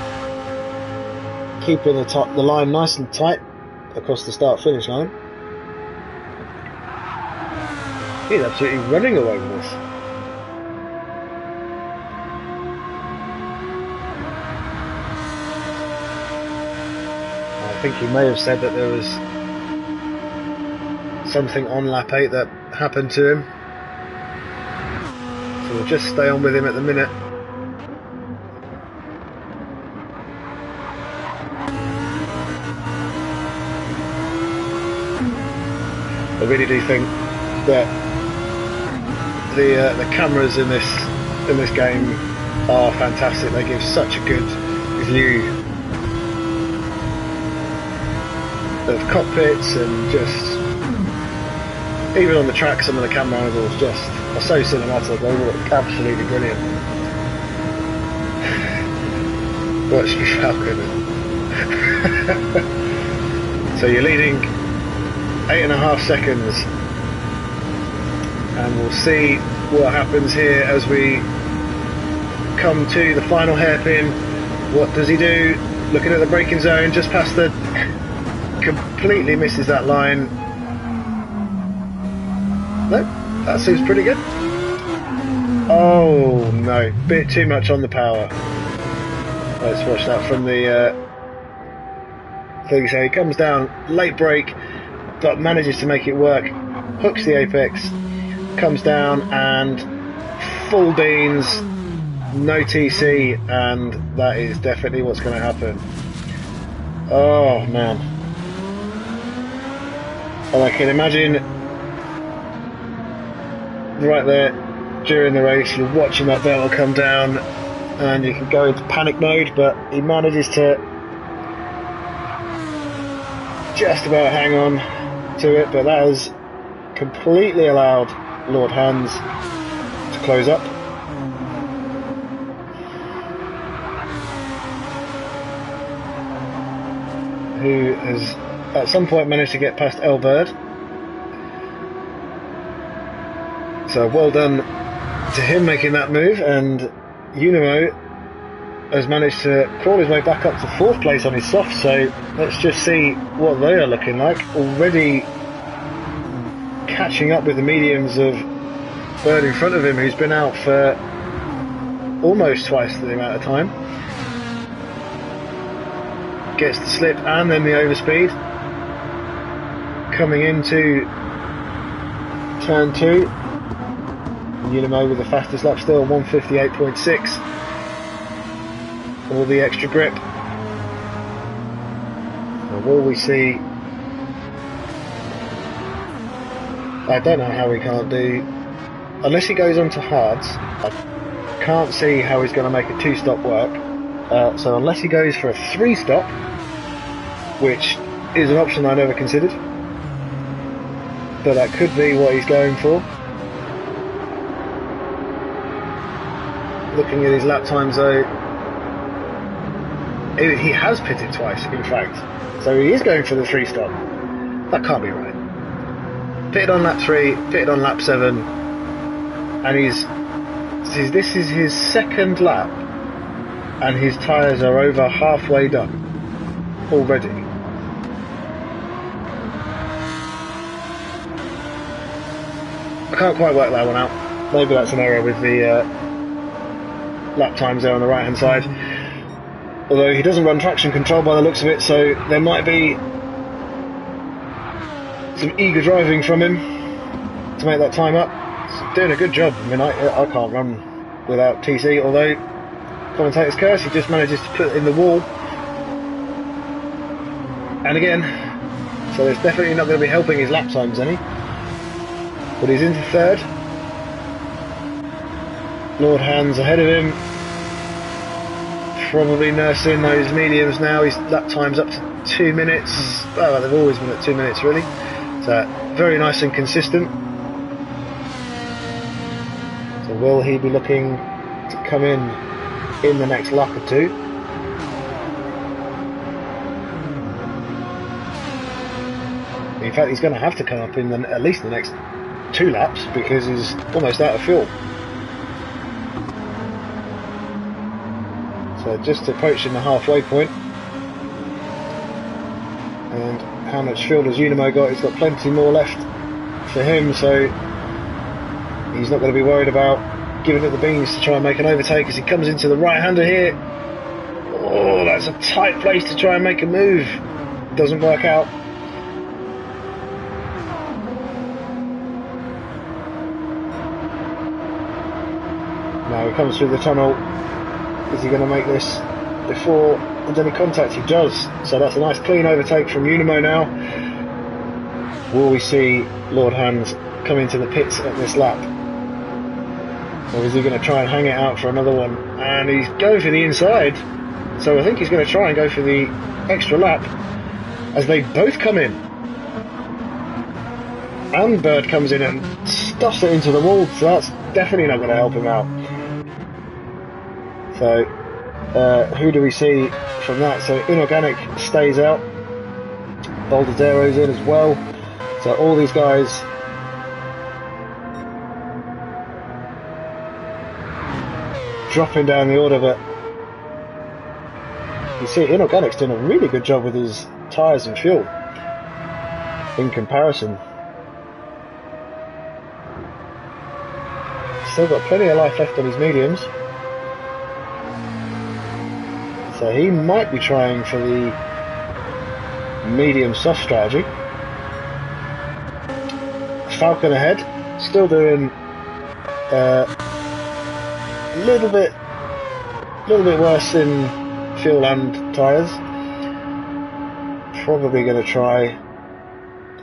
keeping the line nice and tight across the start-finish line. He's absolutely running away with this. I think he may have said that there was something on lap 8 that happened to him. So we'll just stay on with him at the minute. I really do think that the cameras in this game are fantastic. They give such a good view of cockpits, and just even on the track, some of the camera angles just are so cinematic. They look absolutely brilliant. Watch me, Falcon. So you're leading 8.5 seconds, and we'll see what happens here as we come to the final hairpin. What does he do? Looking at the braking zone, just past the... completely misses that line. No, that seems pretty good. Oh no, bit too much on the power. Let's watch that from the thing. So he comes down, late brake, but manages to make it work, hooks the apex, comes down and full beans, no TC, and that is definitely what's going to happen. Oh man. And I can imagine right there during the race, you're watching that bell come down and you can go into panic mode, but he manages to just about hang on to it, but that has completely allowed Lord Hans to close up. Who has at some point managed to get past El Bird. So well done to him making that move, and Unimo has managed to crawl his way back up to 4th place on his soft, so let's just see what they are looking like. Already catching up with the mediums of Bird in front of him, who's been out for almost twice the amount of time. Gets the slip and then the overspeed. Coming into turn 2. Unimo with the fastest lap still, 158.6. All the extra grip. And will we see... I don't know how he can't do... Unless he goes on to hards, I can't see how he's going to make a 2-stop work. So unless he goes for a 3-stop, which is an option I never considered, but that could be what he's going for. Looking at his lap times though, he has pitted twice in fact, so he is going for the 3-stop. That can't be right. Pitted on lap 3, pitted on lap 7, and this is his 2nd lap, and his tyres are over halfway done already. I can't quite work that one out. Maybe that's an error with the lap times there on the right hand side. Although he doesn't run traction control by the looks of it, so there might be some eager driving from him to make that time up. He's doing a good job. I mean, I can't run without TC, although commentator's curse, he just manages to put it in the wall. And again, so it's definitely not going to be helping his lap times any. But he's into 3rd. Lord Hands ahead of him. Probably nursing those mediums now. His lap time's up to 2 minutes. Well, they've always been at 2 minutes really. So very nice and consistent. So will he be looking to come in the next lap or 2? In fact, he's going to have to come up in at least the next 2 laps because he's almost out of fuel. So just approaching the halfway point. And how much fuel has Unimo got? He's got plenty more left for him, so he's not going to be worried about giving it the beans to try and make an overtake as he comes into the right-hander here. Oh, that's a tight place to try and make a move. Doesn't work out. Now he comes through the tunnel. Is he going to make this before there's any contact? He does. So that's a nice clean overtake from Unimo now. Will we see Lord Hands come into the pits at this lap? Or is he going to try and hang it out for another one? And he's going for the inside. So I think he's going to try and go for the extra lap as they both come in. And Bird comes in and stuffs it into the wall. So that's definitely not going to help him out. So, who do we see from that? So, Inorganic stays out. Boulder's Aero's in as well. So, all these guys dropping down the order, but you see, Inorganic's doing a really good job with his tyres and fuel in comparison. Still got plenty of life left on his mediums. So he might be trying for the medium soft strategy. Falcon ahead, still doing a little bit worse in fuel and tyres. Probably going to try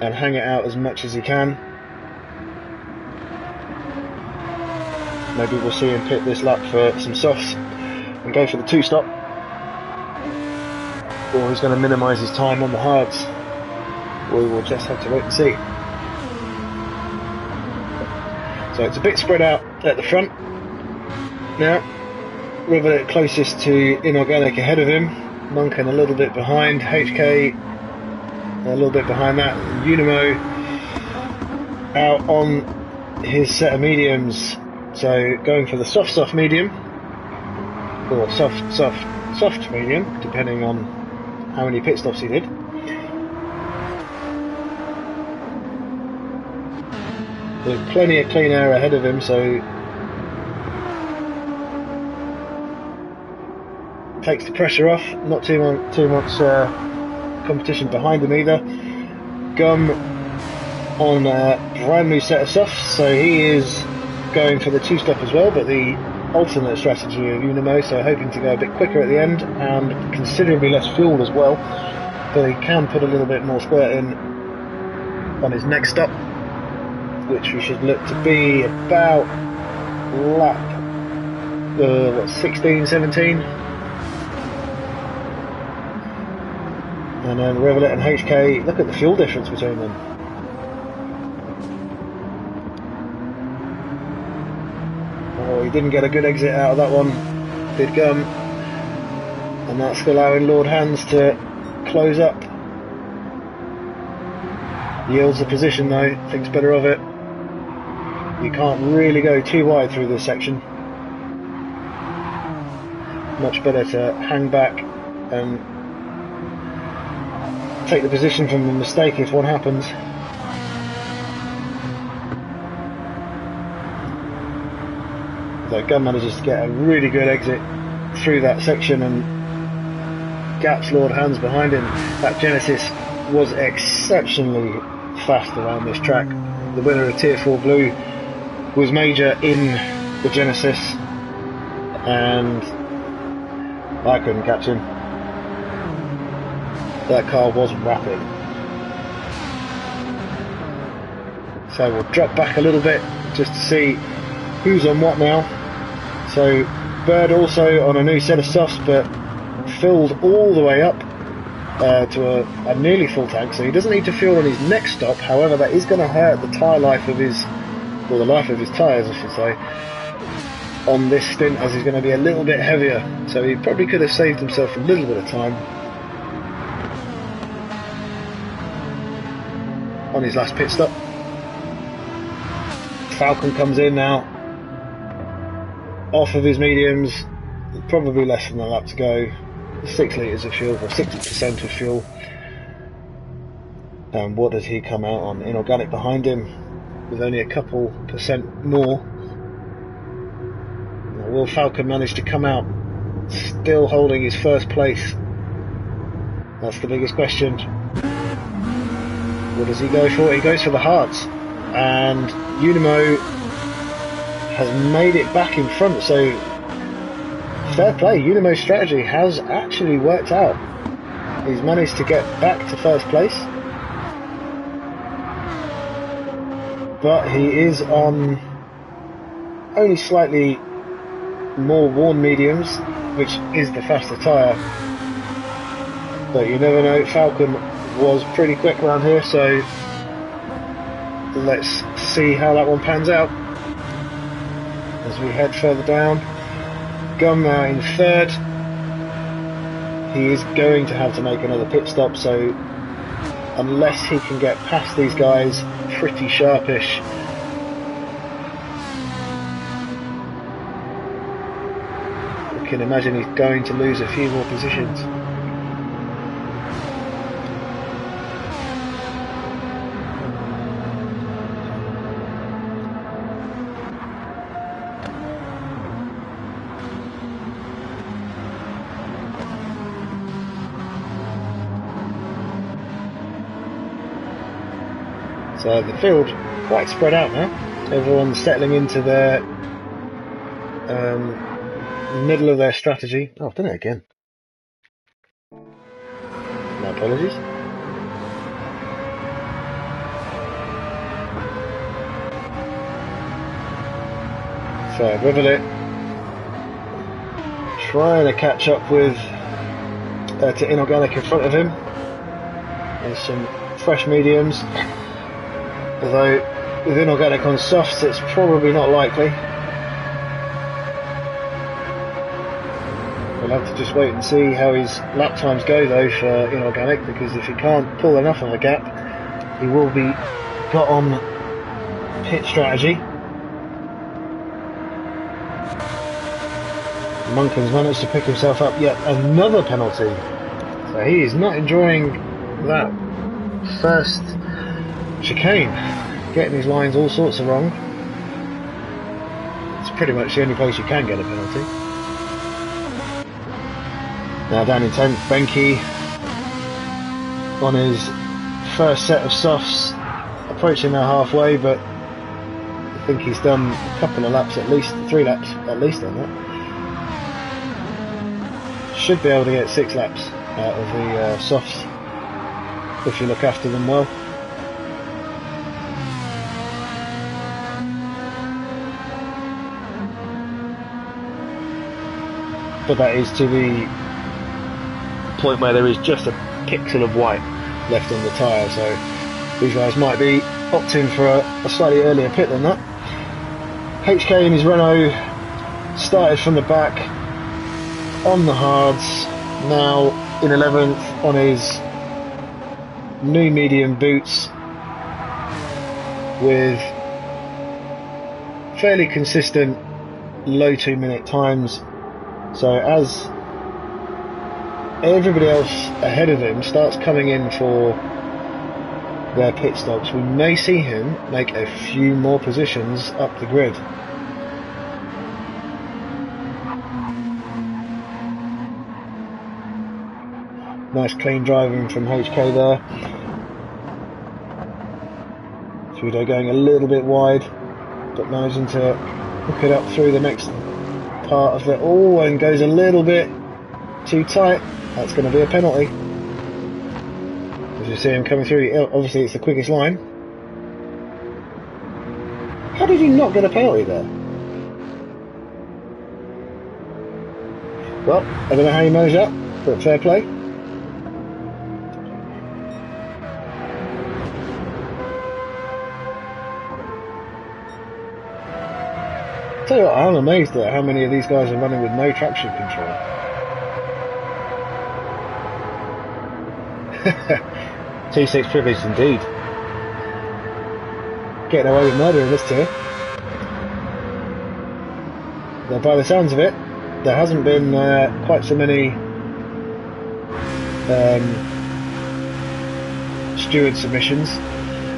and hang it out as much as he can. Maybe we'll see him pit this lap for some softs and go for the 2-stop. Or he's going to minimise his time on the hards. We will just have to wait and see. So it's a bit spread out at the front now. River closest to Inorganic ahead of him. Munkin a little bit behind. HK a little bit behind that. Unimo out on his set of mediums. So going for the soft medium. or soft medium, depending on how many pit stops he did. There's plenty of clean air ahead of him, so takes the pressure off. Not too much competition behind him either. Gum on a brand new set of softs, so he is going for the two-stop as well, but the alternate strategy of Unimo, so hoping to go a bit quicker at the end and considerably less fuel as well, but he can put a little bit more squirt in on his next stop, which we should look to be about lap 16, 17. And then Revelet and HK, look at the fuel difference between them. Oh, he didn't get a good exit out of that one, did Gum. And that's allowing Lord Hands to close up. Yields the position though, thinks better of it. You can't really go too wide through this section. Much better to hang back and take the position from the mistake if one happens. So Gun manages to get a really good exit through that section and gaps Lord Hands behind him. That Genesis was exceptionally fast around this track. The winner of Tier 4 Blue was Major in the Genesis, and I couldn't catch him. That car was rapid. So we'll drop back a little bit just to see who's on what now. So Bird also on a new set of softs, but filled all the way up to a nearly full tank, so he doesn't need to fuel on his next stop. However, that is going to hurt the tyre life of his, or the life of his tyres I should say, on this stint, as he's going to be a little bit heavier, so he probably could have saved himself a little bit of time on his last pit stop. Falcon comes in now, off of his mediums, probably less than a lap to go, 6 litres of fuel, or 60% of fuel. And what does he come out on? Inorganic behind him with only a couple percent more. Now, will Falcon manage to come out still holding his first place? That's the biggest question. What does he go for? He goes for the hearts, and Unimo has made it back in front, so fair play. Unimo's strategy has actually worked out. He's managed to get back to first place, but he is on only slightly more worn mediums, which is the faster tyre, but you never know. Falcon was pretty quick around here, so let's see how that one pans out as we head further down. Gum now in third. He is going to have to make another pit stop, so unless he can get past these guys pretty sharpish, we can imagine he's going to lose a few more positions. So the field quite spread out now. Everyone's settling into their middle of their strategy. Oh, I've done it again. My apologies. So Revelet trying to catch up with to Inorganic in front of him. There's some fresh mediums. Although with Inorganic on softs, it's probably not likely. We'll have to just wait and see how his lap times go though for Inorganic, because if he can't pull enough of a gap, he will be got on pit strategy. Munken's managed to pick himself up yet another penalty. So he is not enjoying that first chicane, getting his lines all sorts of wrong. It's pretty much the only place you can get a penalty. Now down in 10th, Benke on his first set of softs, approaching now halfway, but I think he's done a couple of laps at least, 3 laps at least on that. Should be able to get 6 laps out of the softs if you look after them well. But that is to the point where there is just a pixel of white left on the tyre, so these guys might be opting for a slightly earlier pit than that. HK in his Renault started from the back on the hards, now in 11th on his new medium boots with fairly consistent low 2-minute times. So as everybody else ahead of him starts coming in for their pit stops, we may see him make a few more positions up the grid. Nice clean driving from HK there. Trudeau going a little bit wide, but managing to hook it up through the next part of it. Oh, and goes a little bit too tight. That's going to be a penalty. As you see him coming through, obviously it's the quickest line. How did he not get a penalty there? Well, I don't know how he managed that, but fair play. Tell you what, I'm amazed at how many of these guys are running with no traction control. T6 privilege indeed. Getting away with murder in this tier. Now, by the sounds of it, there hasn't been quite so many steward submissions,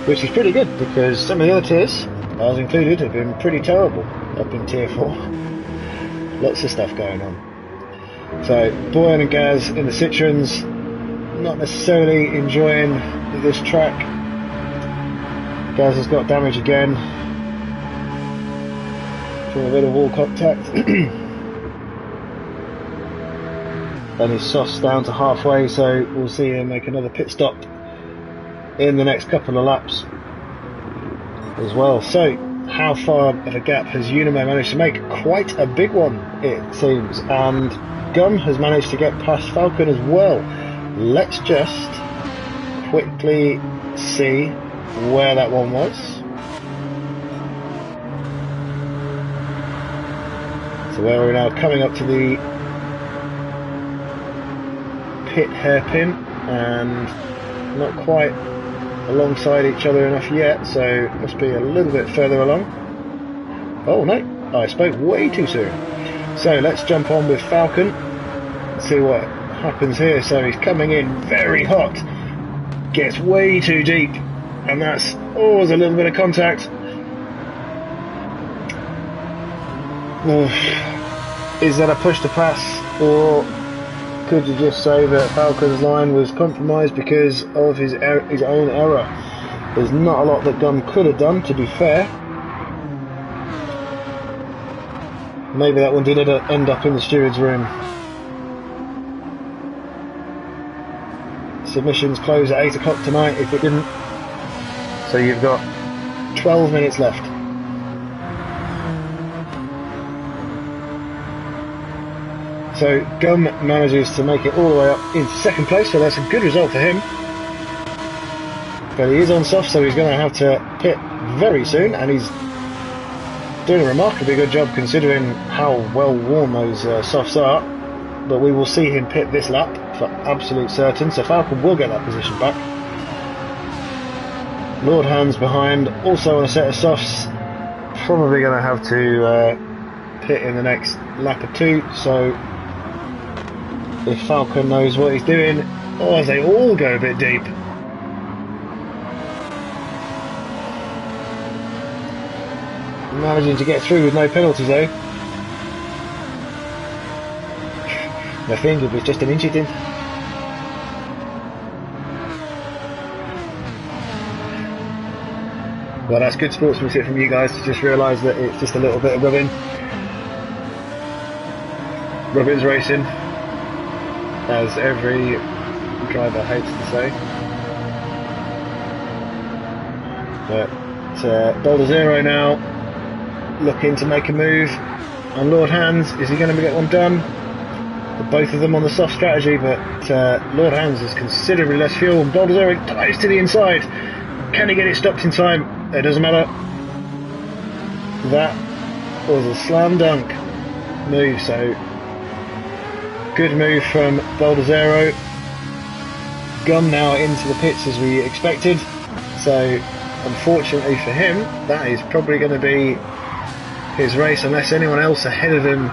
which is pretty good because some of the other tiers, ours included, have been pretty terrible up in tier 4. Lots of stuff going on. So Boyan and Gaz in the Citroens, not necessarily enjoying this track. Gaz has got damage again from a bit of wall contact. And his softs down to halfway, so we'll see him make another pit stop in the next couple of laps as well. So how far of a gap has Unimo managed to make? Quite a big one, it seems, and Gum has managed to get past Falcon as well. Let's just quickly see where that one was. So where we're now coming up to the pit hairpin and not quite alongside each other enough yet, so must be a little bit further along. Oh no, I spoke way too soon. So let's jump on with Falcon and see what happens here. So he's coming in very hot, gets way too deep, and that's always a little bit of contact. Is that a push to pass, or could you just say that Falcon's line was compromised because of his own error? There's not a lot that Gum could have done, to be fair. Maybe that one did end up in the steward's room. Submissions close at 8 o'clock tonight if it didn't. So you've got 12 minutes left. So Gum manages to make it all the way up into second place, so that's a good result for him. But he is on soft, so he's going to have to pit very soon, and he's doing a remarkably good job considering how well worn those softs are. But we will see him pit this lap for absolute certain, so Falcon will get that position back. Lord Hans behind, also on a set of softs, probably going to have to pit in the next lap of 2, so if Falcon knows what he's doing, oh, as they all go a bit deep. Managing to get through with no penalties though. My finger was just an inch it in. Well, that's good sportsmanship from you guys to just realise that it's just a little bit of rubbing. Rubbin's racing, as every driver hates to say. But Boulder Zero now looking to make a move on Lord Hands. Is he going to get one done? Both of them on the soft strategy, but Lord Hands has considerably less fuel, and Boulder Zero dives to the inside. Can he get it stopped in time? It doesn't matter. That was a slam dunk move, so good move from Boulder Zero. Gone now into the pits as we expected, so unfortunately for him, that is probably going to be his race unless anyone else ahead of him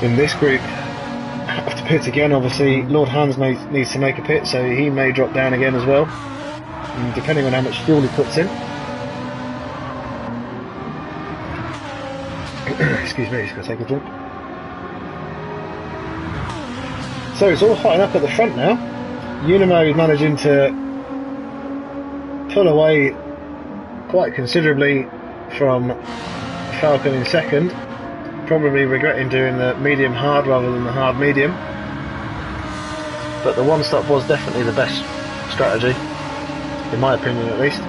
in this group have to pit again. Obviously Lord Hans needs to make a pit, so he may drop down again as well, and depending on how much fuel he puts in. Excuse me, just going to take a drink. So it's all hotting up at the front now. Unimo is managing to pull away quite considerably from Falcon in second, probably regretting doing the medium hard rather than the hard medium, but the one stop was definitely the best strategy, in my opinion at least,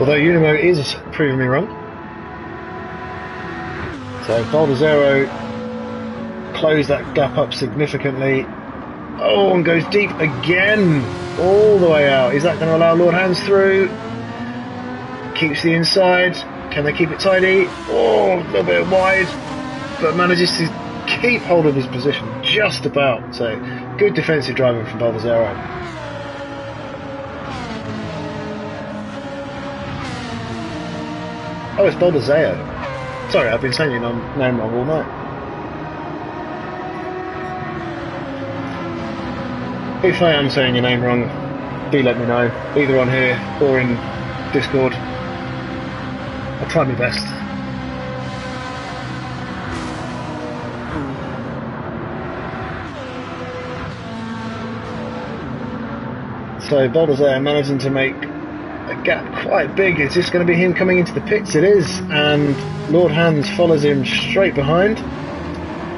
although Unimo is proving me wrong. So Boulder Zero closed that gap up significantly. Oh, and goes deep again, all the way out. Is that going to allow Lord Hands through? Keeps the inside. Can they keep it tidy? Oh, a little bit wide, but manages to keep hold of his position just about. So good defensive driving from Boulder Zero. Oh, it's Boulder Zero. Sorry, I've been saying your name wrong all night. If I am saying your name wrong, do let me know, either on here or in Discord. I'll try my best. So Boulder's there managing to make a gap quite big. Is this going to be him coming into the pits? It is, and Lord Hands follows him straight behind,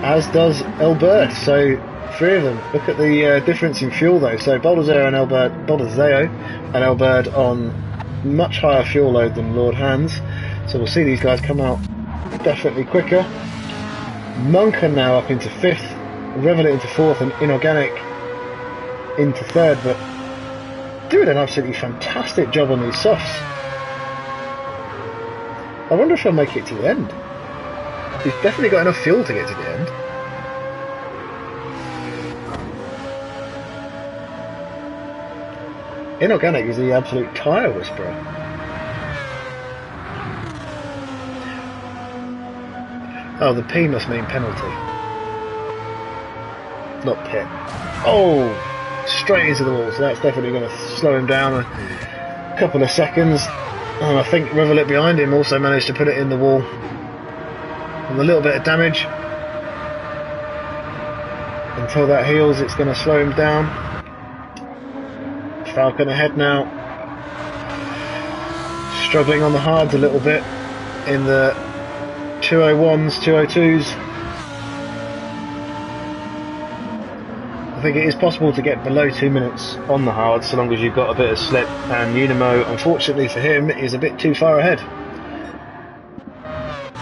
as does Albert. So three of them. Look at the difference in fuel though. So Boulder Zero and Albert on much higher fuel load than Lord Hands. So we'll see these guys come out definitely quicker. Munkin now up into 5th, Reveille into 4th, and Inorganic into 3rd, but doing an absolutely fantastic job on these softs. I wonder if he'll make it to the end. He's definitely got enough fuel to get to the end. Inorganic is the absolute tyre whisperer. Oh, the P must mean penalty. Not pit. Oh! Straight into the wall, so that's definitely going to slow him down a couple of seconds. And I think Reveille behind him also managed to put it in the wall with a little bit of damage. Until that heals, it's going to slow him down. Falcon ahead now, struggling on the hards a little bit in the 201s, 202s. I think it is possible to get below 2 minutes on the hard so long as you've got a bit of slip, and Unimo, unfortunately for him, is a bit too far ahead.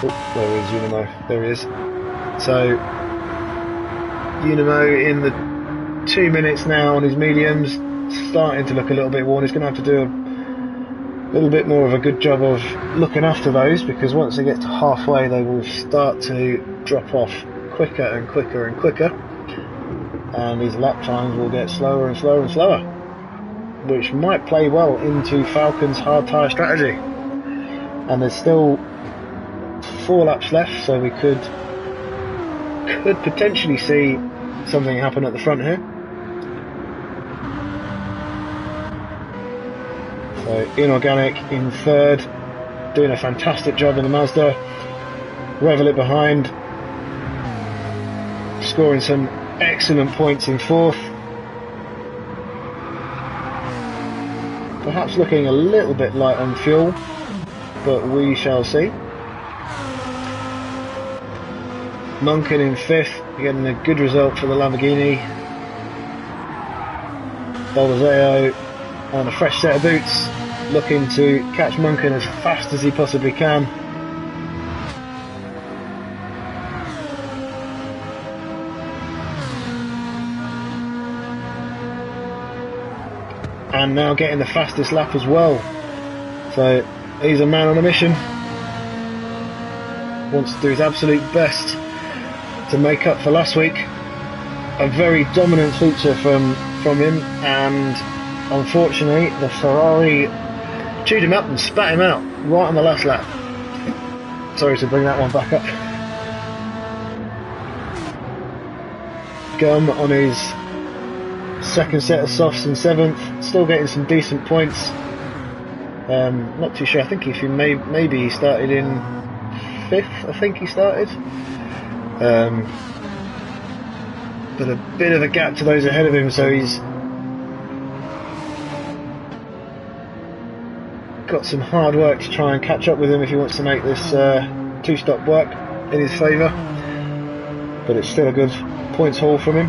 Oh, where is Unimo? There he is. So Unimo in the 2 minutes now on his mediums, starting to look a little bit worn. He's going to have to do a little bit more of a good job of looking after those, because once they get to halfway they will start to drop off quicker and quicker and quicker. And his lap times will get slower and slower and slower, which might play well into Falcon's hard tyre strategy. And there's still 4 laps left, so we could could potentially see something happen at the front here. So Inorganic in third, doing a fantastic job in the Mazda. Reveille behind, scoring some excellent points in fourth. Perhaps looking a little bit light on fuel, but we shall see. Munkin in fifth, getting a good result for the Lamborghini. Bolzeo on a fresh set of boots, looking to catch Munkin as fast as he possibly can. And now getting the fastest lap as well. So he's a man on a mission. Wants to do his absolute best to make up for last week. A very dominant feature from him, and unfortunately the Ferrari chewed him up and spat him out right on the last lap. Sorry to bring that one back up. Gum on his second set of softs in seventh, still getting some decent points. Not too sure, I think if he maybe he started in fifth, I think he started. But a bit of a gap to those ahead of him, so he's got some hard work to try and catch up with him if he wants to make this two-stop work in his favour. But it's still a good points haul from him,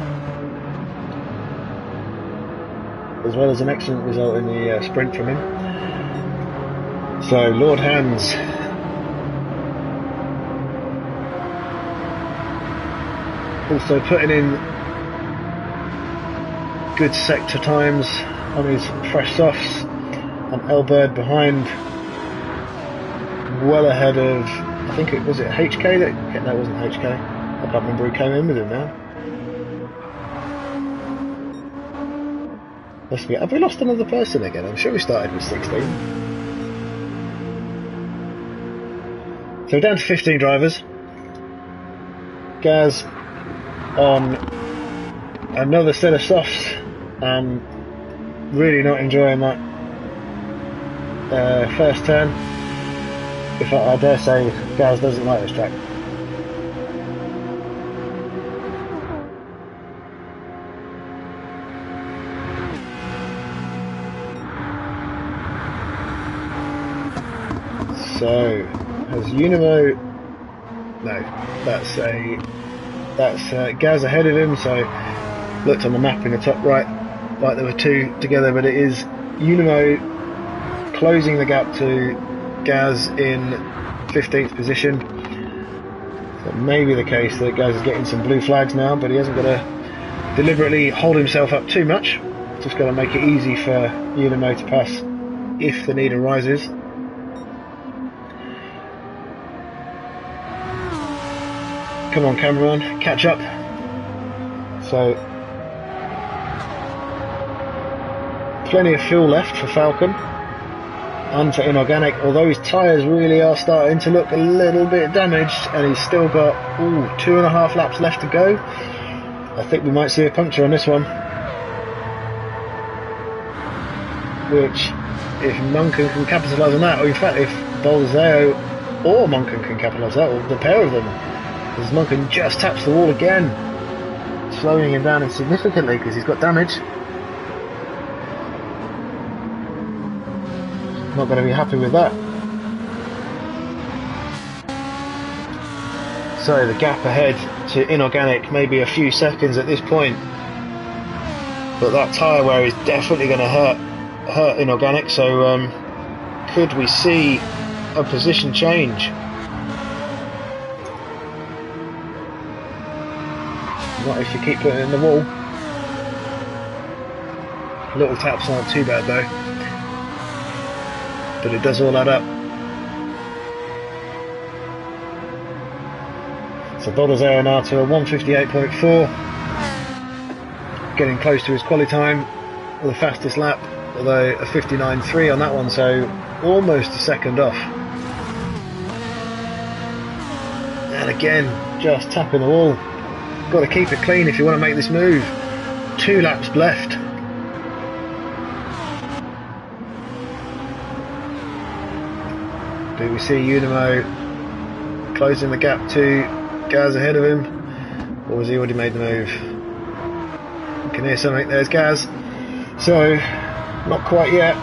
as well as an excellent result in the sprint from him. So Lord Hands also putting in good sector times on his fresh softs, and Elbird behind, well ahead of, I think it was HK that, no, it wasn't HK, I can't remember who came in with him now. Have we lost another person again? I'm sure we started with 16. So we're down to 15 drivers. Gaz on another set of softs, and really not enjoying that first turn. If I dare say, Gaz doesn't like this track. So, has Unimo? No, that's Gaz ahead of him. So, looked on the map in the top right, like there were two together, but it is Unimo closing the gap to Gaz in 15th position. So it may be the case that Gaz is getting some blue flags now, but he hasn't got to deliberately hold himself up too much. Just got to make it easy for Unimo to pass if the need arises. Come on, Cameron, catch up. So, plenty of fuel left for Falcon and for Inorganic, although his tyres really are starting to look a little bit damaged, and he's still got 2.5 laps left to go. I think we might see a puncture on this one, which, if Munkin can capitalise on that, or in fact if Bolzeo or Munkin can capitalise on that, or the pair of them, because Munkin just taps the wall again, slowing him down significantly because he's got damage. Not going to be happy with that. So the gap ahead to Inorganic may be a few seconds at this point, but that tyre wear is definitely going to hurt Inorganic. So could we see a position change? Not if you keep putting it in the wall. Little taps aren't too bad though, but it does all add up. So Bolzeo now to a 1:58.4, getting close to his quali time with the fastest lap, although a 59.3 on that one, so almost a second off. And again, just tapping the wall. Got to keep it clean if you want to make this move. 2 laps left. Do we see Unimo closing the gap to Gaz ahead of him? Or has he already made the move? You can hear something, there's Gaz. So, not quite yet.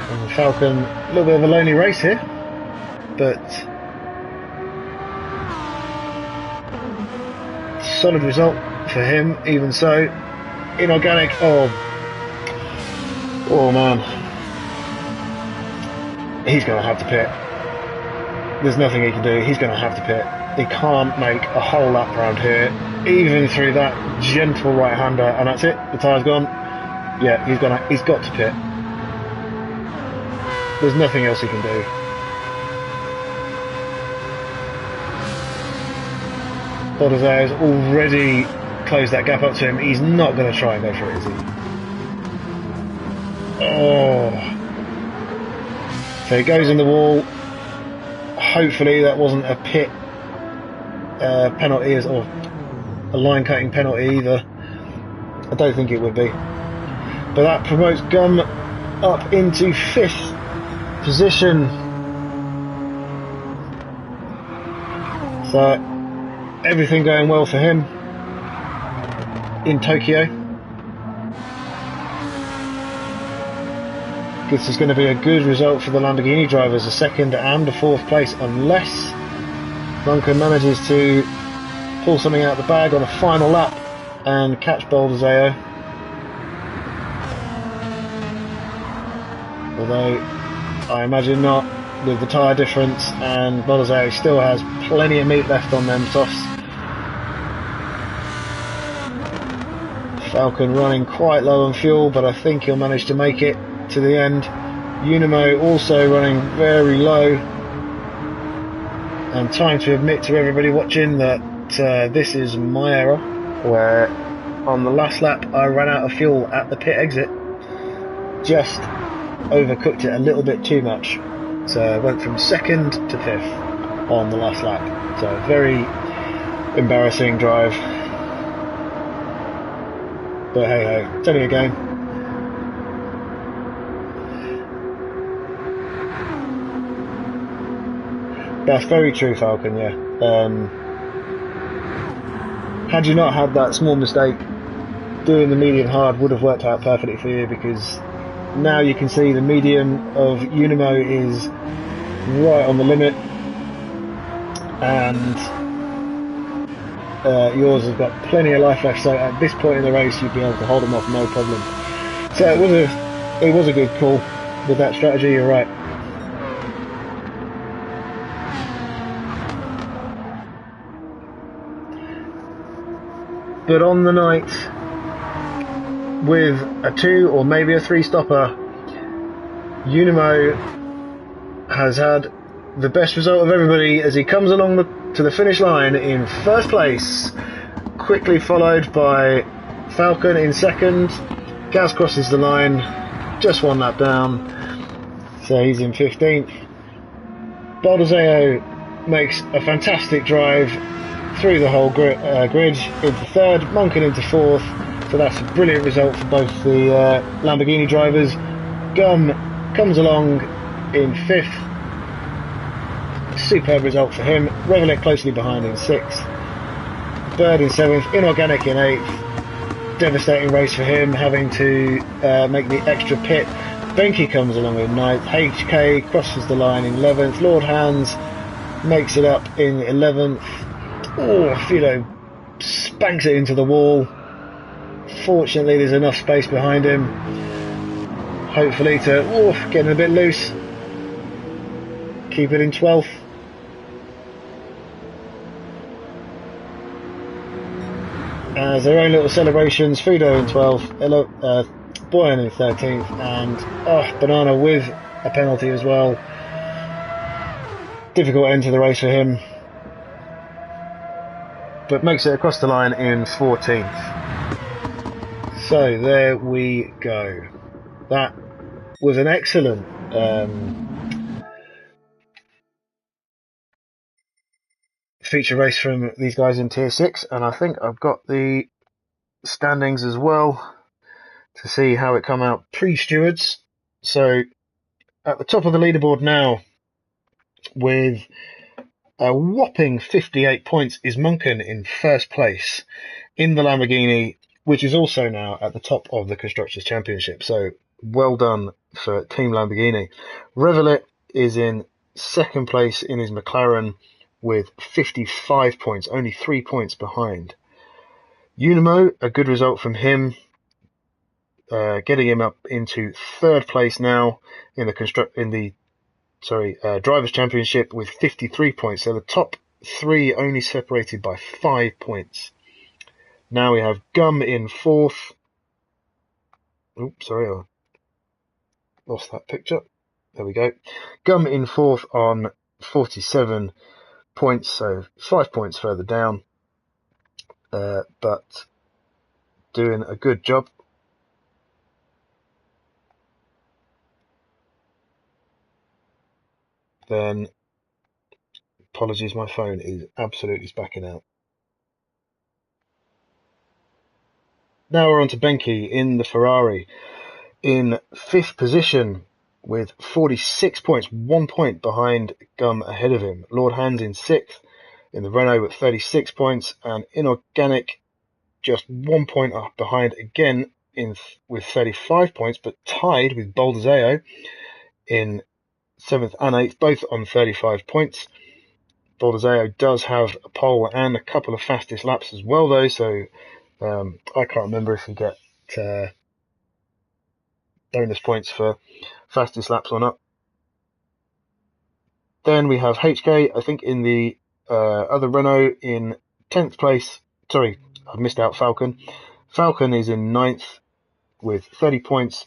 And Falcon, a little bit of a lonely race here, but solid result for him, even so. Inorganic, oh man. He's going to have to pit. There's nothing he can do. He's going to have to pit. He can't make a whole lap round here, even through that gentle right-hander, and that's it. The tyre's gone. Yeah, he's got to pit. There's nothing else he can do. Bottas has already closed that gap up to him. He's not going to try and go for it, is he? Oh. So he goes in the wall. Hopefully that wasn't a pit penalty or a line cutting penalty either. I don't think it would be. But that promotes Gum up into 5th position. So everything going well for him in Tokyo. This is going to be a good result for the Lamborghini drivers, a 2nd and a 4th place, unless Duncan manages to pull something out of the bag on a final lap and catch Baldazeo. Although I imagine not, with the tyre difference, and Baldazeo still has plenty of meat left on them softs. Falcon running quite low on fuel, but I think he'll manage to make it to the end. Unimo also running very low, and time to admit to everybody watching that this is my error, where on the last lap I ran out of fuel at the pit exit, just overcooked it a little bit too much, so I went from 2nd to 5th on the last lap. So very embarrassing drive, but hey ho, it's only a game. That's very true, Falcon, yeah. Had you not had that small mistake, doing the medium hard would have worked out perfectly for you, because now you can see the medium of Unimo is right on the limit, and yours has got plenty of life left, so at this point in the race you'd be able to hold them off no problem. So it was a good call with that strategy, you're right. But on the night, with a 2 or maybe a 3 stopper, Unimo has had the best result of everybody as he comes along to the finish line in 1st place, quickly followed by Falcon in 2nd. Gaz crosses the line, just 1 lap down, so he's in 15th. Baldazeo makes a fantastic drive through the whole grid into 3rd, Monken into 4th, so that's a brilliant result for both the Lamborghini drivers. Gum comes along in 5th, superb result for him. Revelet closely behind in 6th, Bird in 7th, Inorganic in 8th. Devastating race for him, having to make the extra pit. Benke comes along in 9th, HK crosses the line in 11th, Lord Hands makes it up in 11th. Oh, Fido spanks it into the wall. Fortunately there's enough space behind him, hopefully to getting a bit loose, keep it in 12th. As their own little celebrations, Fido in 12th, Boyan in 13th, and Banana with a penalty as well. Difficult end to the race for him, but makes it across the line in 14th. So there we go. That was an excellent feature race from these guys in Tier 6, and I think I've got the standings as well to see how it come out pre-stewards. So at the top of the leaderboard now with a whopping 58 points is Munken in first place in the Lamborghini, which is also now at the top of the Constructors' Championship. So well done for Team Lamborghini. Reveille is in second place in his McLaren with 55 points, only 3 points behind. Unimo, a good result from him, getting him up into third place now in the Drivers' Championship with 53 points. So the top three only separated by 5 points. Now we have Gum in fourth. Oops, sorry, I lost that picture. There we go. Gum in fourth on 47 points, so 5 points further down, but doing a good job. Then, apologies, my phone is absolutely spacking out. Now we're on to Benke in the Ferrari in fifth position with 46 points, 1 point behind Gum ahead of him. Lord Hans in sixth in the Renault with 36 points, and Inorganic just 1 point up behind again with 35 points, but tied with Baldazeo in 7th and 8th, both on 35 points. Baldazeo does have a pole and a couple of fastest laps as well, though, so I can't remember if you get bonus points for fastest laps or not. Then we have HK, I think, in the other Renault in 10th place. Sorry, I've missed out Falcon. Falcon is in 9th with 30 points.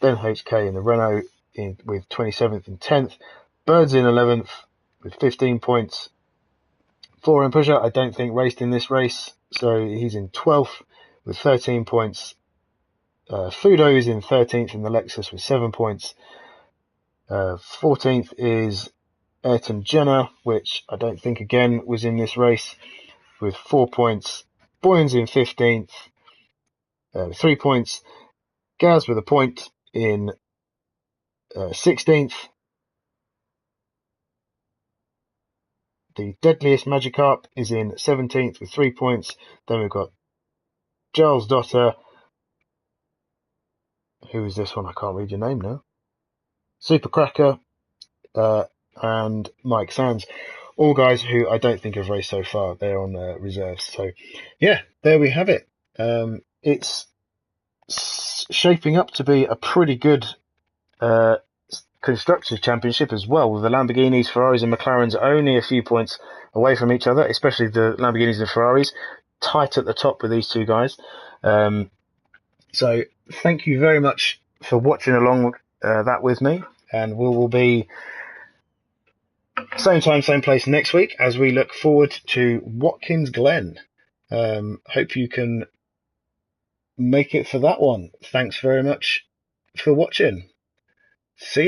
Then HK in the Renault with 27th and 10th. Bird's in 11th with 15 points. Foreign Pusher, I don't think raced in this race, so he's in 12th with 13 points. Fudo is in 13th in the Lexus with 7 points. 14th is Ayrton Jenner, which I don't think again was in this race, with 4 points. Boyens in 15th, 3 points. Gaz with a point in 16th. The Deadliest Magikarp is in 17th with 3 points. Then we've got Giles Dotter. Who is this one? I can't read your name now. Super Cracker and Mike Sands. All guys who I don't think have raced so far. They're on reserves. So, yeah, there we have it. It's shaping up to be a pretty good Constructors' Championship as well, with the Lamborghinis, Ferraris and McLarens only a few points away from each other, especially the Lamborghinis and Ferraris, tight at the top with these two guys. So thank you very much for watching along that with me, and we will be same time, same place next week as we look forward to Watkins Glen. Hope you can make it for that one. Thanks very much for watching. See ya.